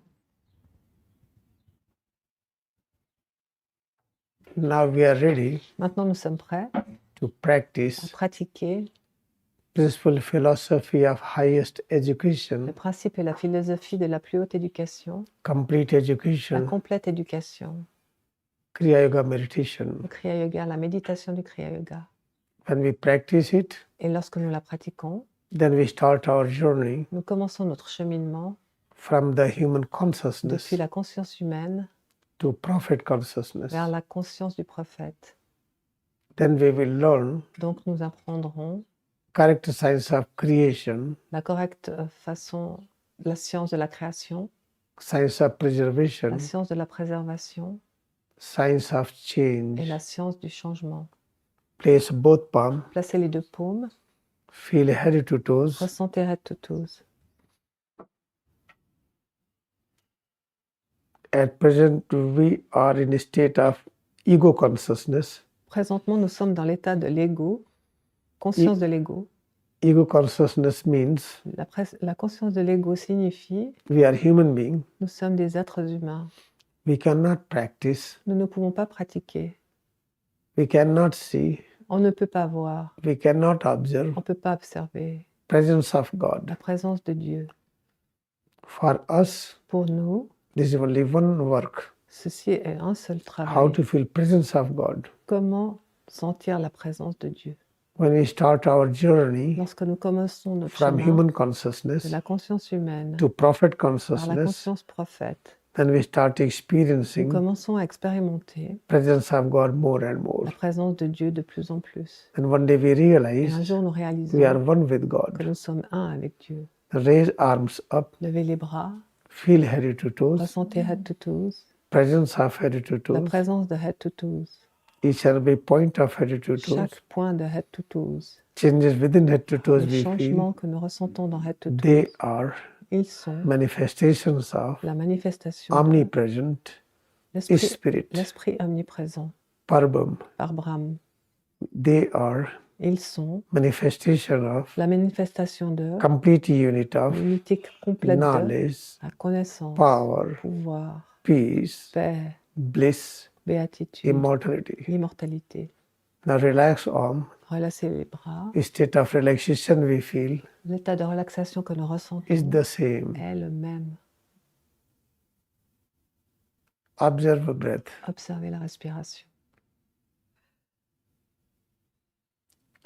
S1: Now we are ready
S2: Maintenant, nous sommes prêts
S1: to
S2: à
S1: practice
S2: pratiquer
S1: principal philosophy of highest
S2: le
S1: education,
S2: principe et la philosophie de la plus haute éducation,
S1: complete
S2: la
S1: education,
S2: complète éducation,
S1: Kriya Yoga meditation.
S2: le Kriya Yoga, la méditation du Kriya Yoga.
S1: When we practice it,
S2: Et lorsque nous la pratiquons,
S1: then we start our journey
S2: nous commençons notre cheminement
S1: from the human consciousness
S2: depuis la conscience humaine
S1: to prophet consciousness.
S2: vers la conscience du prophète.
S1: Then we will learn
S2: Donc nous apprendrons
S1: correct science of creation,
S2: la correcte façon, la science de la création,
S1: science of preservation,
S2: la science de la préservation
S1: science of
S2: et
S1: change.
S2: la science du changement.
S1: Place both palms,
S2: Placez les deux paumes,
S1: feel head to toes.
S2: ressentez head to toes.
S1: At present, we are in a state of ego consciousness.
S2: Présentement, nous sommes dans l'état de l'ego, conscience de l'ego.
S1: Ego consciousness means
S2: La conscience de l'ego signifie
S1: we are human beings.
S2: nous sommes des êtres humains.
S1: We cannot practice.
S2: Nous ne pouvons pas pratiquer.
S1: We cannot see.
S2: On ne peut pas voir.
S1: We cannot observe
S2: On ne peut pas observer
S1: presence of God.
S2: la présence de Dieu.
S1: For us,
S2: Pour nous,
S1: this is only one work.
S2: ceci est un seul
S1: How
S2: travail.
S1: to feel presence of God.
S2: Comment sentir la présence de Dieu?
S1: When we start our journey
S2: Lorsque nous commençons notre
S1: from
S2: chemin
S1: human
S2: de
S1: consciousness
S2: la conscience humaine
S1: to prophet
S2: vers la
S1: consciousness,
S2: conscience prophète,
S1: then we start
S2: nous
S1: experiencing
S2: commençons à expérimenter
S1: presence of God more and more.
S2: la présence de Dieu de plus en plus.
S1: And one day we
S2: Et un
S1: realize
S2: jour, nous
S1: we are
S2: réalisons
S1: one with
S2: que
S1: God.
S2: nous sommes un avec Dieu.
S1: Raise arms up,
S2: Levez les bras,
S1: feel head to toes,
S2: ressentez head to toes,
S1: presence of head to
S2: la
S1: toes,
S2: présence de head to toes.
S1: each and every point of head to toes,
S2: Chaque point de head to toes,
S1: changes within head to toes
S2: les
S1: we feel,
S2: changements que nous ressentons dans head to toes,
S1: they are
S2: ils sont
S1: manifestations of
S2: la manifestation de
S1: omnipresent Spirit,
S2: l'esprit omniprésent
S1: Parabam.
S2: par Brahma.
S1: They are
S2: Ils sont
S1: manifestation of
S2: la manifestation de
S1: complete unit of
S2: l'unité complète de
S1: knowledge,
S2: la connaissance,
S1: power,
S2: pouvoir,
S1: peace,
S2: paix,
S1: bliss,
S2: béatitude,
S1: immortality.
S2: l'immortalité.
S1: Now relax arm,
S2: Relâchez les bras.
S1: state of relaxation we feel
S2: L'état de relaxation que nous ressentons
S1: is the same.
S2: est le même.
S1: Observe breath.
S2: Observez la respiration.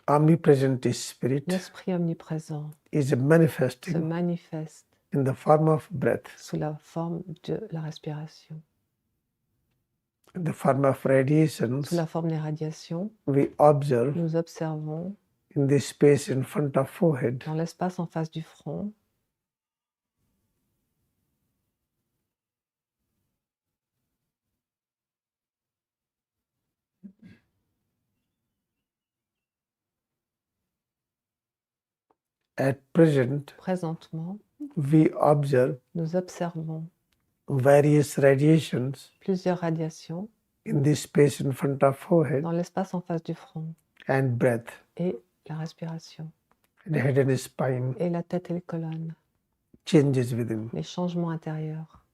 S1: Omnipresent Spirit
S2: L'esprit omniprésent
S1: is
S2: se
S1: manifesting
S2: manifeste
S1: in the form of breath,
S2: sous la forme de la respiration,
S1: in the form of radiations.
S2: sous la forme des radiations.
S1: We observe
S2: Nous observons
S1: in this space in front of forehead.
S2: dans l'espace en face du front
S1: At present,
S2: présentement.
S1: we observe
S2: Nous observons
S1: various radiations
S2: plusieurs radiations
S1: in this space in front of forehead
S2: dans l'espace en face du front
S1: and breath,
S2: et la respiration
S1: and head and spine
S2: et la tête et les colonnes,
S1: changes within.
S2: les changements intérieurs.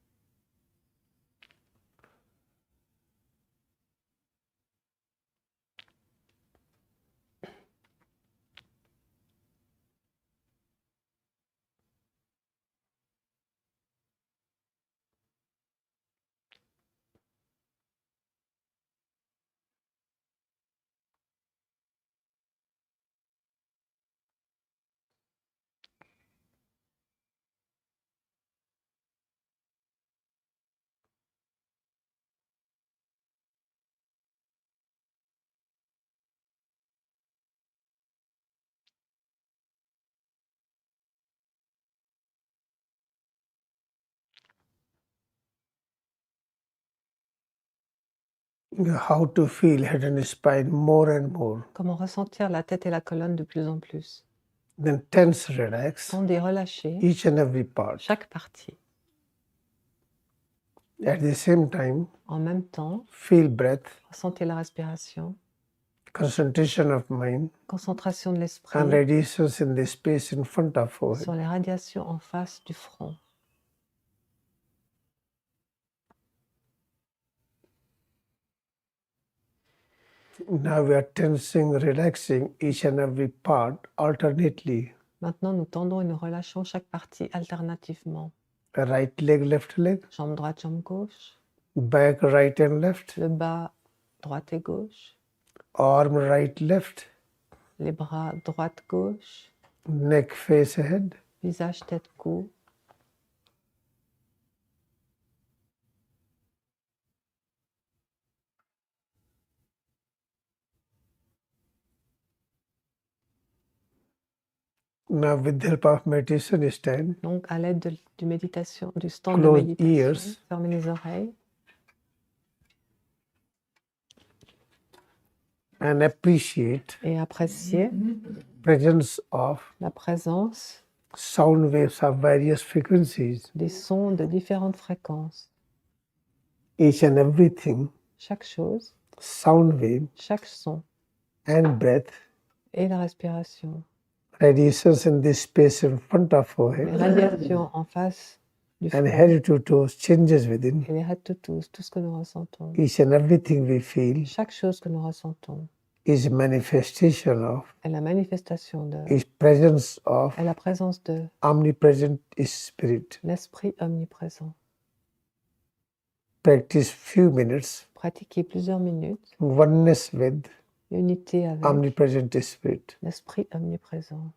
S1: How to feel head and spine more and more.
S2: Comment ressentir la tête et la colonne de plus en plus.
S1: Then tense, relax
S2: Tendez, relâchez
S1: each and every part.
S2: chaque partie.
S1: At the same time,
S2: En même temps,
S1: feel breath,
S2: ressentez la respiration,
S1: concentration of mind,
S2: concentration de l'esprit
S1: and radiations in the space in front of forehead.
S2: sur les radiations en face du front.
S1: Now we are tensing, relaxing each and every part alternately.
S2: Maintenant, nous tendons et nous relâchons chaque partie alternativement.
S1: Right leg, left leg,
S2: Jambe droite, jambe gauche,
S1: back, right and left,
S2: le bas, droite et gauche,
S1: arm, right, left,
S2: les bras, droite, gauche,
S1: neck, face, head,
S2: visage, tête, cou,
S1: Now, with the help of meditation stand,
S2: Donc, à l'aide du stand de
S1: close
S2: méditation,
S1: ears,
S2: fermez les oreilles
S1: and appreciate
S2: et appréciez
S1: presence of
S2: la présence
S1: sound waves of various frequencies.
S2: des sons de différentes fréquences.
S1: Each and everything,
S2: Chaque chose,
S1: sound wave
S2: chaque son
S1: and breath,
S2: et la respiration.
S1: radiations in this space in front of
S2: Les
S1: forehead
S2: radiations en face du
S1: and
S2: front
S1: head to toes, changes within.
S2: et les head to toes, tout ce que nous ressentons.
S1: Each and everything we feel
S2: Chaque chose que nous ressentons
S1: is manifestation of,
S2: est la manifestation de,
S1: is presence of
S2: est la présence de
S1: omnipresent spirit.
S2: l'esprit omniprésent.
S1: Practice few minutes,
S2: Pratiquez plusieurs minutes
S1: oneness with
S2: l'unité avec
S1: omnipresent spirit.
S2: l'esprit omniprésent.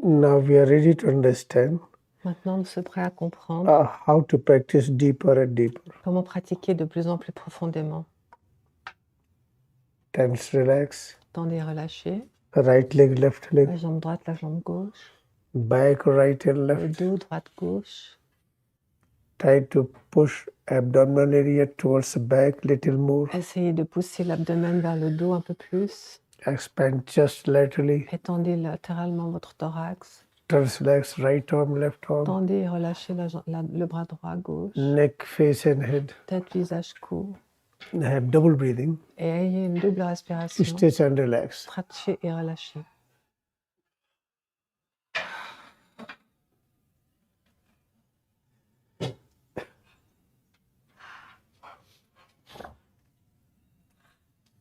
S1: Now we are ready to understand
S2: Maintenant, nous sommes prêts à comprendre
S1: how to practice deeper and deeper.
S2: comment pratiquer de plus en plus profondément.
S1: Tense, relax.
S2: Tendez et relâchez.
S1: Right leg, left
S2: La
S1: leg.
S2: jambe droite, la jambe gauche.
S1: Back, right and
S2: Le
S1: left.
S2: dos, droite, gauche.
S1: Try to push abdominal area towards the back little more.
S2: Essayez de pousser l'abdomen vers le dos un peu plus.
S1: Expand chest laterally.
S2: Étendez latéralement votre thorax.
S1: Relax right arm, left arm.
S2: Tendez et relâchez le bras droit, gauche.
S1: Neck, face and head.
S2: Tête, visage, cou.
S1: Have double breathing.
S2: Et ayez une double respiration.
S1: Stretch and relax.
S2: Stretchez et relâchez.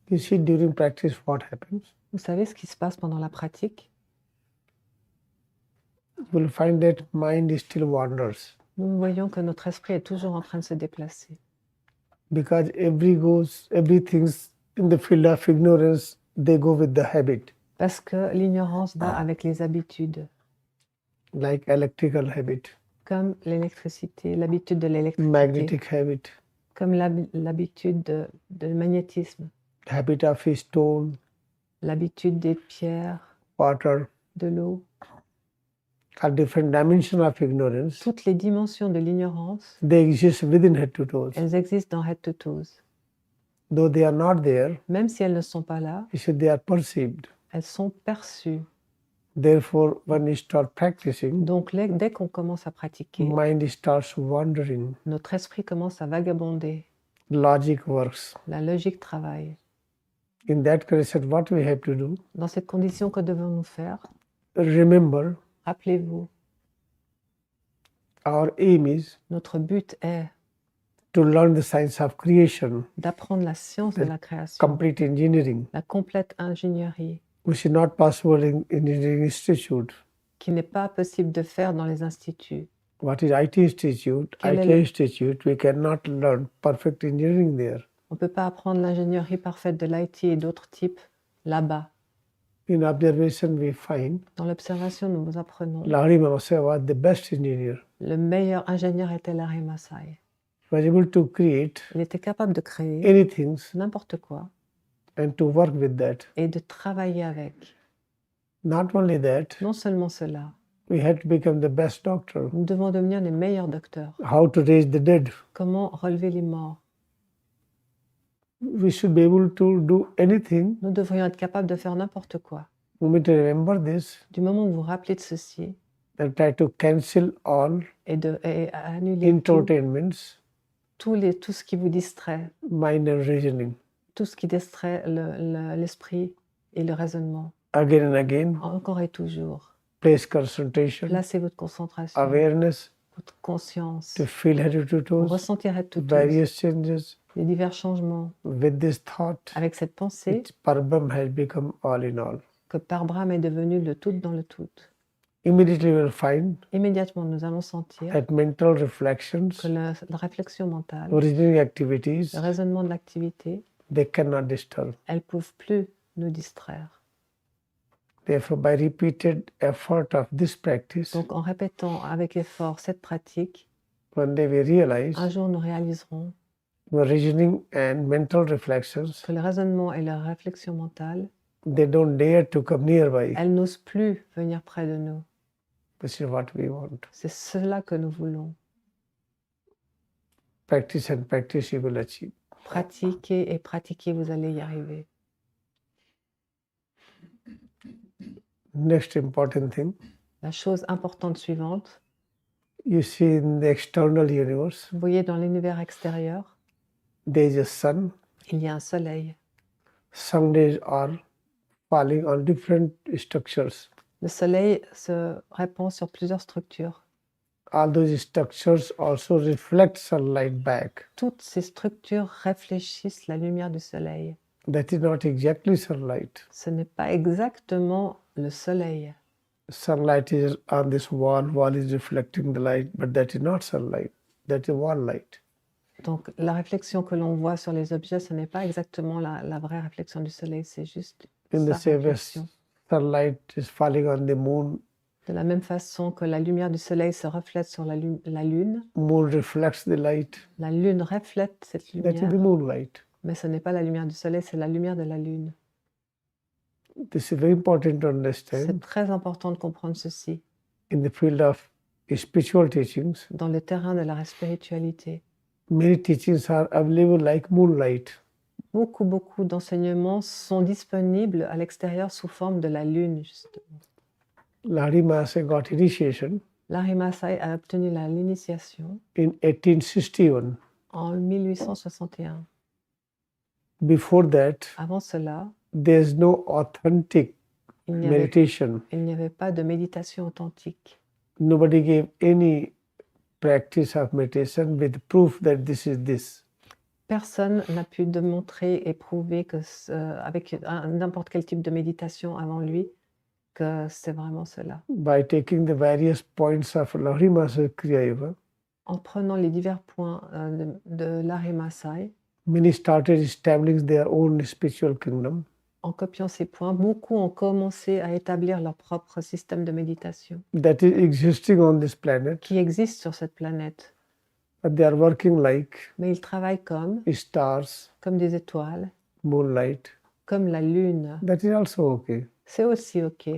S1: You see, during practice, what happens?
S2: Vous savez ce qui se passe pendant la pratique?
S1: You will find that mind still wanders
S2: Nous voyons que notre esprit est toujours en train de se déplacer.
S1: because everything's in the field of ignorance. They go with the habit,
S2: Parce que l'ignorance va avec les habitudes,
S1: like electrical habit,
S2: comme l'électricité, l'habitude de l'électricité,
S1: magnetic habit,
S2: comme l'habitude de magnétisme,
S1: habit of stone,
S2: l'habitude des pierres,
S1: water,
S2: de l'eau.
S1: are different dimensions of ignorance.
S2: Toutes les dimensions de l'ignorance,
S1: They exist within head to toes.
S2: elles existent dans Head to Toes.
S1: Though they are not there,
S2: Même si elles ne sont pas là,
S1: they are perceived.
S2: elles sont perçues.
S1: Therefore, when you start practicing,
S2: Donc dès qu'on commence à pratiquer,
S1: mind starts wandering.
S2: notre esprit commence à vagabonder.
S1: Logic works.
S2: La logique travaille.
S1: In that case, what we have to do?
S2: Dans cette condition, que devons-nous faire?
S1: Remember,
S2: Rappelez-vous,
S1: our aim is
S2: notre but est
S1: to learn the science of creation,
S2: d'apprendre la science de la création,
S1: complete engineering,
S2: la complète ingénierie,
S1: which is not possible in engineering institute.
S2: qui n'est pas possible de faire dans les instituts.
S1: What is IT institute?
S2: Quel est
S1: IT
S2: le-
S1: institute, we cannot learn perfect engineering there.
S2: On ne peut pas apprendre l'ingénierie parfaite de l'IT et d'autres types là-bas.
S1: In observation, we find
S2: Dans l'observation, nous apprenons
S1: Lahiri Mahasaya was the best engineer.
S2: le meilleur ingénieur était Lahiri Masai.
S1: He was able to create
S2: Il était capable de créer
S1: anything
S2: n'importe quoi
S1: and to work with that.
S2: et de travailler avec.
S1: Not only that,
S2: Non seulement cela,
S1: we had to become the best doctor.
S2: nous devons devenir les meilleurs docteurs.
S1: How to raise the dead.
S2: Comment relever les morts?
S1: We should be able to do anything.
S2: Nous devrions être capables de faire n'importe quoi.
S1: We need to remember this
S2: Du moment où vous vous rappelez de ceci
S1: and try to cancel all
S2: et annuler
S1: entertainments,
S2: tout ce qui vous distrait,
S1: mind and reasoning.
S2: tout ce qui distrait l'esprit et le raisonnement.
S1: Again and again,
S2: Encore et toujours.
S1: place concentration,
S2: Placez votre concentration,
S1: awareness,
S2: votre conscience,
S1: to feel head to
S2: pour
S1: toes,
S2: ressentir Head to Toes,
S1: various changes.
S2: les divers changements.
S1: With this thought,
S2: Avec cette pensée
S1: its Parabram has become all in all.
S2: que Parbrahm est devenu le tout dans le tout.
S1: Immediately we will find
S2: Immédiatement, nous allons sentir
S1: that mental reflections,
S2: que la réflexion mentale,
S1: reasoning activities,
S2: le raisonnement de l'activité,
S1: they cannot disturb.
S2: elles ne peuvent plus nous distraire.
S1: Therefore, by repeated effort of this practice,
S2: Donc, en répétant avec effort cette pratique,
S1: one day we realize
S2: un jour nous réaliserons
S1: the reasoning and mental reflections,
S2: que le raisonnement et la réflexion mentale,
S1: they don't dare to come nearby.
S2: elles n'osent plus venir près de nous.
S1: This is what we want.
S2: C'est cela que nous voulons.
S1: Practice and practice, you will achieve.
S2: Pratiquez et pratiquez, vous allez y arriver.
S1: Next important thing,
S2: La chose importante suivante,
S1: you see in the external universe,
S2: vous voyez dans l'univers extérieur,
S1: there is a sun.
S2: il y a un soleil.
S1: Some days are falling on different structures.
S2: Le soleil se répand sur plusieurs structures.
S1: All those structures also reflect sunlight back.
S2: Toutes ces structures réfléchissent la lumière du soleil.
S1: That is not exactly sunlight.
S2: Ce n'est pas exactement le soleil.
S1: Sunlight is on this wall, wall is reflecting the light, but that is not sunlight. That is wall light.
S2: Donc la réflexion que l'on voit sur les objets, ce n'est pas exactement la vraie réflexion du soleil, c'est juste
S1: In the
S2: sa
S1: same way,
S2: réflexion.
S1: sunlight is falling on the moon,
S2: De la même façon que la lumière du soleil se reflète sur la lune,
S1: moon reflects the light.
S2: la lune reflète cette
S1: That is the
S2: lumière,
S1: moonlight.
S2: mais ce n'est pas la lumière du soleil, c'est la lumière de la lune.
S1: This is very important to
S2: C'est
S1: understand
S2: très important de comprendre ceci
S1: in the field of spiritual teachings.
S2: dans le terrain de la spiritualité.
S1: Many teachings are available like moonlight.
S2: Beaucoup d'enseignements sont disponibles à l'extérieur sous forme de la lune, justement.
S1: Lahiri Mahasaya got initiation
S2: Lahiri Mahasaya a obtenu l'initiation
S1: in 1861.
S2: en 1861.
S1: Before that,
S2: Avant cela,
S1: there's no authentic
S2: il n'y avait,
S1: meditation.
S2: il n'y avait pas de méditation authentique.
S1: Nobody gave any practice of meditation with proof that this is this.
S2: Personne n'a pu démontrer et prouver que avec n'importe quel type de méditation avant lui que c'est vraiment cela.
S1: By taking the various points of Lahiri Mahasaya Kriya Yoga,
S2: En prenant les divers points de Lahiri Mahasaya,
S1: many started establishing their own spiritual kingdom.
S2: en copiant ces points, beaucoup ont commencé à établir leur propre système de méditation
S1: That is existing on this planet,
S2: qui existe sur cette planète.
S1: but they are working like
S2: Mais ils travaillent comme
S1: stars,
S2: des étoiles,
S1: moonlight.
S2: comme la lune.
S1: That is also okay.
S2: C'est aussi OK.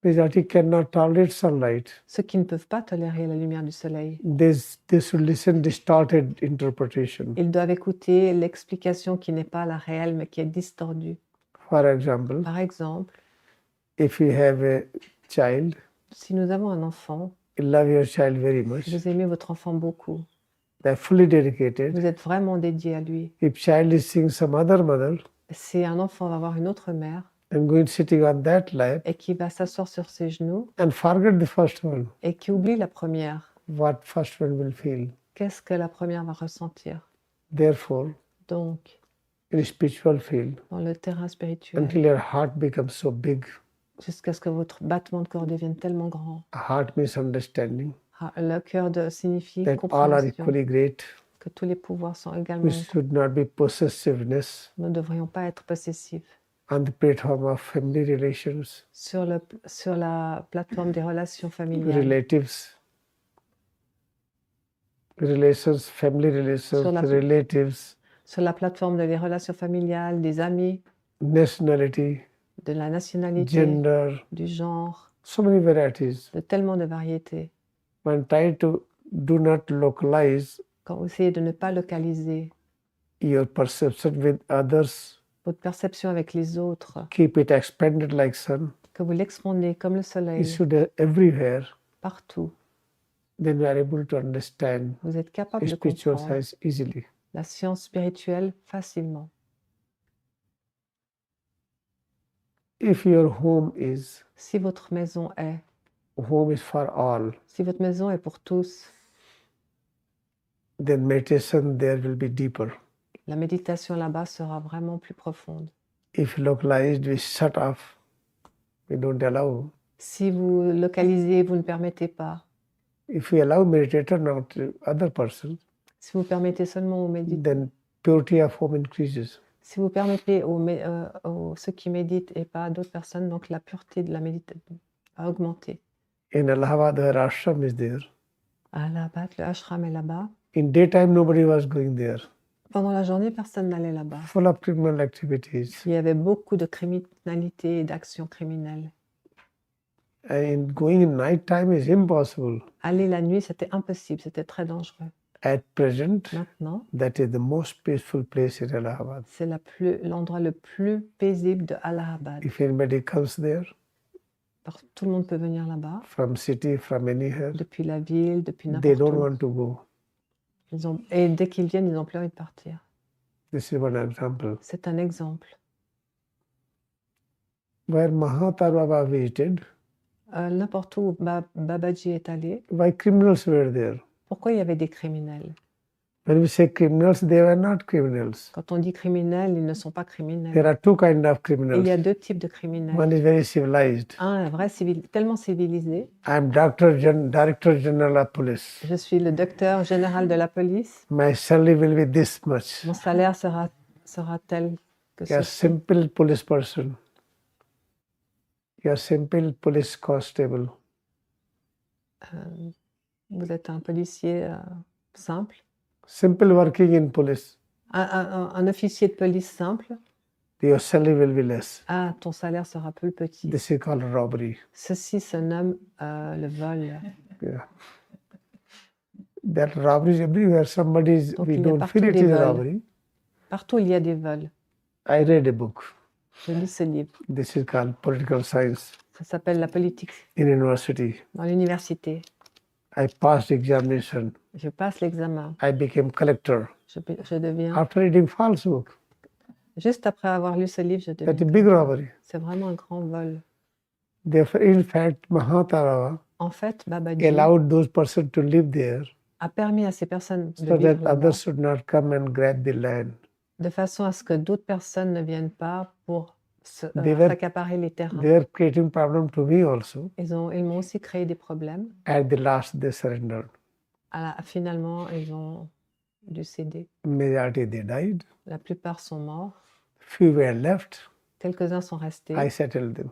S1: Majority cannot tolerate sunlight.
S2: Ceux qui ne peuvent pas tolérer la lumière du soleil,
S1: They should listen distorted interpretation.
S2: ils doivent écouter l'explication qui n'est pas la réelle, mais qui est distordue.
S1: For example,
S2: Par exemple,
S1: if you have a child,
S2: si nous avons un enfant,
S1: you love your child very much,
S2: vous aimez votre enfant beaucoup,
S1: they're fully dedicated.
S2: vous êtes vraiment dédié à lui.
S1: If child is seeing some other mother
S2: Si un enfant va voir une autre mère
S1: and going sitting on that lap
S2: et qui va s'asseoir sur ses genoux
S1: and forget the first one,
S2: et qui oublie la première,
S1: what first one will feel?
S2: qu'est-ce que la première va ressentir?
S1: Therefore,
S2: Donc,
S1: in spiritual field,
S2: dans le terrain spirituel,
S1: until your heart becomes so big,
S2: jusqu'à ce que votre battement de corps devienne tellement grand.
S1: heart means understanding,
S2: Le cœur signifie
S1: that all are
S2: compréhension,
S1: equally great.
S2: que tous les pouvoirs sont
S1: We
S2: également.
S1: should not be possessiveness
S2: Nous ne devrions pas être possessifs.
S1: on the platform of family relations,
S2: Sur la plateforme des relations familiales,
S1: relatives, relations, family relations,
S2: Sur la-
S1: relatives,
S2: sur la plateforme des relations familiales, des amis,
S1: nationality,
S2: de la nationalité,
S1: gender,
S2: du genre,
S1: so many varieties.
S2: de tellement de variétés.
S1: When try to do not localize
S2: Quand vous essayez de ne pas localiser
S1: your perception with others,
S2: votre perception avec les autres,
S1: keep it expanded like sun,
S2: que vous l'expandez comme le
S1: you
S2: soleil
S1: should everywhere,
S2: partout,
S1: then you are able to understand
S2: vous êtes capable de
S1: spiritual
S2: comprendre
S1: science easily.
S2: la science spirituelle facilement.
S1: If your home is
S2: Si votre maison est,
S1: home is for all,
S2: si votre maison est pour tous,
S1: then meditation there will be deeper.
S2: la méditation là-bas sera vraiment plus profonde.
S1: If localized, we shut off, we don't allow.
S2: Si vous localisez, vous ne permettez pas.
S1: If we allow meditator now to other person,
S2: Si vous permettez seulement aux méditants,
S1: then purity of home increases.
S2: si vous permettez aux ceux qui méditent et pas à d'autres personnes, donc la pureté de la méditation va augmenter.
S1: In Allahabad, where ashram is there,
S2: À Allahabad, le ashram est là-bas.
S1: in daytime nobody was going there.
S2: Pendant la journée, personne n'allait là-bas.
S1: Full of criminal activities.
S2: Il y avait beaucoup de criminalité et d'actions criminelles.
S1: And going in night time is impossible.
S2: Aller la nuit, c'était impossible, c'était très dangereux.
S1: At present,
S2: Maintenant,
S1: that is the most peaceful place in Allahabad.
S2: c'est l'endroit le plus paisible de Allahabad.
S1: If anybody comes there,
S2: Tout le monde peut venir là-bas,
S1: from city, from anywhere,
S2: depuis la ville, depuis
S1: they
S2: n'importe
S1: don't
S2: où.
S1: want to go.
S2: Et dès qu'ils viennent, ils n'ont plus envie de partir.
S1: This is one example.
S2: C'est un exemple.
S1: Where Mahatma Baba visited,
S2: N'importe où Babaji est allé,
S1: why criminals were there?
S2: pourquoi il y avait des criminels?
S1: When we say criminals, they were not criminals.
S2: Quand on dit criminels, ils ne sont pas criminels.
S1: There are two kinds of
S2: Il y a
S1: criminals.
S2: deux types de criminels.
S1: One is very civilized.
S2: Un vrai tellement civilisé.
S1: I am Director General of Police.
S2: Je suis le docteur général de la police.
S1: My salary will be this much.
S2: Mon salaire sera tel que
S1: You are
S2: ceci.
S1: simple police person. You are simple police constable.
S2: Vous êtes un policier simple,
S1: simple working in police,
S2: un officier de police simple.
S1: your salary will be less.
S2: Ah, ton salaire sera plus petit.
S1: This is called robbery.
S2: Ceci se nomme le vol.
S1: Yeah. That robbery is everywhere. Somebody's,
S2: Donc,
S1: we
S2: il y a
S1: don't
S2: partout
S1: feel it
S2: des
S1: is a
S2: vols.
S1: robbery.
S2: Partout, il y a des vols.
S1: I read a book.
S2: Je lis ce livre.
S1: This is called Political Science
S2: Ça s'appelle La politique
S1: in university.
S2: dans l'université.
S1: I passed examination.
S2: Je passe l'examen.
S1: I became collector.
S2: Je deviens.
S1: After reading false book,
S2: Juste après avoir lu ce livre, je
S1: that's a
S2: deviens.
S1: big robbery.
S2: C'est vraiment un grand vol.
S1: Therefore, in fact, Mahatma
S2: En fait, Babaji
S1: allowed those persons to live there
S2: a permis à ces personnes de
S1: so
S2: vivre
S1: that
S2: là-bas,
S1: others should not come and grab the land.
S2: de façon à ce que d'autres personnes ne viennent pas pour s'accaparer les terrains.
S1: They were creating problem to me also.
S2: Ils m'ont aussi créé des problèmes.
S1: At the last, they surrendered.
S2: Finalement, ils ont dû céder.
S1: Majority they died.
S2: La plupart sont morts.
S1: Few were left.
S2: Quelques-uns sont restés.
S1: I settled them.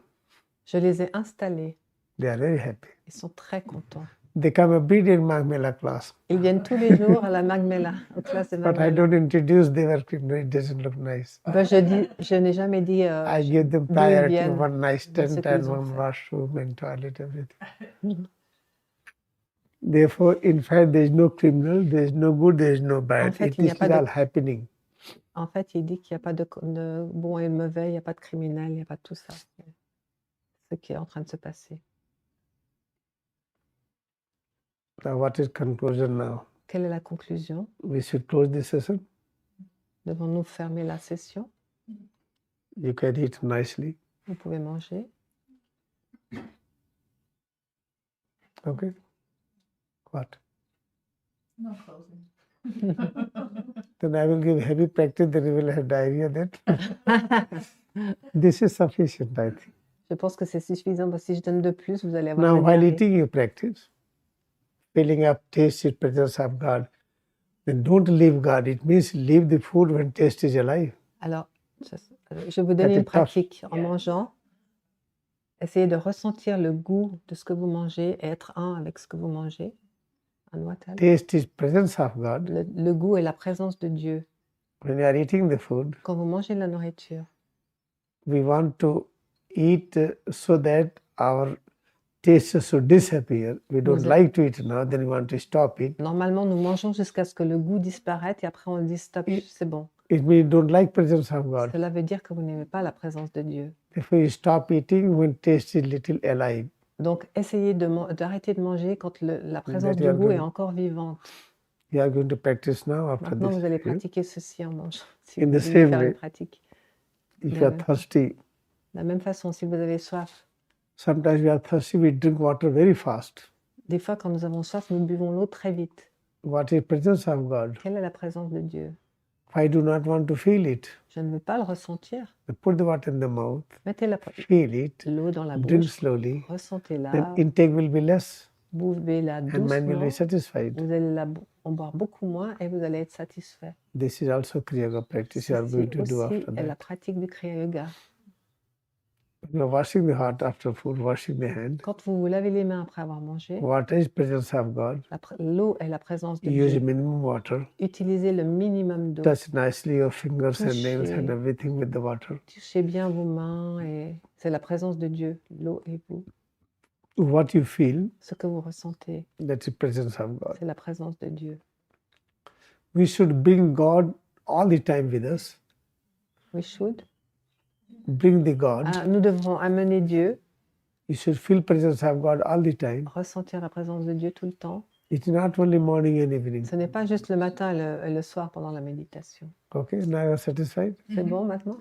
S2: Je les ai installés.
S1: They are very happy.
S2: Ils sont très contents.
S1: They come every day in Magmela class.
S2: Ils viennent tous les jours à la Magmela, aux classes de
S1: But I
S2: Magmela.
S1: don't introduce their work. It doesn't look nice.
S2: Ben, je n'ai jamais dit
S1: I give them
S2: d'où ils
S1: priority,
S2: viennent,
S1: one nice
S2: de ce
S1: tent
S2: qu'ils
S1: and
S2: ont
S1: one
S2: fait.
S1: washroom and toilet, everything. Therefore, in fact, there is no criminal, there is no good, there is no bad.
S2: En fait,
S1: It
S2: il n'y a
S1: is
S2: pas de-
S1: all happening.
S2: En fait, il dit qu'il n'y a pas de bon et de mauvais, il n'y a pas de criminel, il n'y a pas de tout ça. C'est ce qui est en train de se passer.
S1: Now, what is conclusion now?
S2: Quelle est la conclusion?
S1: We should close this session.
S2: Devons-nous fermer la session?
S1: You can eat nicely.
S2: Vous pouvez manger.
S1: Okay. What?
S3: No closing.
S1: Then I will give heavy practice, then you will have diarrhea then. This is sufficient, I think.
S2: Je pense que c'est suffisant parce que si je donne de plus, vous allez avoir
S1: Now,
S2: la
S1: while
S2: diarrhée.
S1: eating, you practice. Filling up, taste is presence of God. Then don't leave God. It means leave the food when taste is alive.
S2: Alors, je vais vous donner
S1: That
S2: une
S1: is tough.
S2: pratique en mangeant. Essayez de ressentir le goût de ce que vous mangez et être un avec ce que vous mangez. Un watal.
S1: Taste is presence of God.
S2: Le goût est la présence de Dieu.
S1: When you are eating the food,
S2: Quand vous mangez de la nourriture,
S1: we want to eat so that our taste should disappear. We don't
S2: Vous-
S1: like to eat now, then we want to stop it.
S2: normalement, nous mangeons jusqu'à ce que le goût disparaisse et après on dit stop,
S1: Oui.
S2: c'est bon.
S1: It means you don't like presence of God.
S2: Cela veut dire que vous n'aimez pas la présence de Dieu.
S1: Therefore, you stop eating when taste is little alive.
S2: Donc, essayez d'arrêter de manger quand la présence
S1: That
S2: du
S1: you are
S2: goût est
S1: doing.
S2: encore vivante.
S1: You are going to practice now after
S2: Maintenant,
S1: this.
S2: vous allez
S1: yeah?
S2: pratiquer ceci en mangeant. Si
S1: In
S2: vous
S1: the
S2: voulez
S1: same
S2: faire
S1: way.
S2: une pratique.
S1: If you are
S2: Yeah.
S1: thirsty,
S2: De la même façon, si vous avez soif,
S1: sometimes we are thirsty, we drink water very fast.
S2: des fois, quand nous avons soif, nous buvons l'eau très vite.
S1: What is presence of God?
S2: Quelle est la présence de Dieu?
S1: I do not want to feel it.
S2: Je ne veux pas le ressentir.
S1: Put the water in the mouth,
S2: Mettez
S1: feel it,
S2: l'eau dans la
S1: drink
S2: bouche,
S1: slowly,
S2: ressentez-la,
S1: then intake will be less
S2: buvez-la
S1: and mind will
S2: doucement.
S1: be satisfied.
S2: Vous allez en boire beaucoup moins et vous allez être satisfait.
S1: This is also Kriya Yoga practice you are
S2: Ceci
S1: going to do
S2: aussi
S1: after
S2: est la
S1: that.
S2: pratique du Kriya Yoga.
S1: You are washing the heart after food, washing the hand.
S2: Quand vous vous lavez les mains après avoir mangé,
S1: Water is presence of God.
S2: l'eau est la présence de
S1: Use
S2: Dieu.
S1: minimum water.
S2: Utilisez le minimum d'eau.
S1: Touch nicely your fingers and nails and
S2: Touchez.
S1: everything with the water.
S2: Touchez bien vos mains et c'est la présence de Dieu, l'eau et vous.
S1: What you feel,
S2: Ce que vous ressentez,
S1: that is presence of God.
S2: c'est la présence de Dieu.
S1: We should bring God all the time with us.
S2: We should.
S1: Bring the God.
S2: Nous devrons amener Dieu,
S1: You should feel presence of God all the time.
S2: ressentir la présence de Dieu tout le temps.
S1: It's not only morning and evening.
S2: Ce n'est pas juste le matin et le soir pendant la méditation.
S1: Okay, now you are satisfied?
S2: C'est bon maintenant?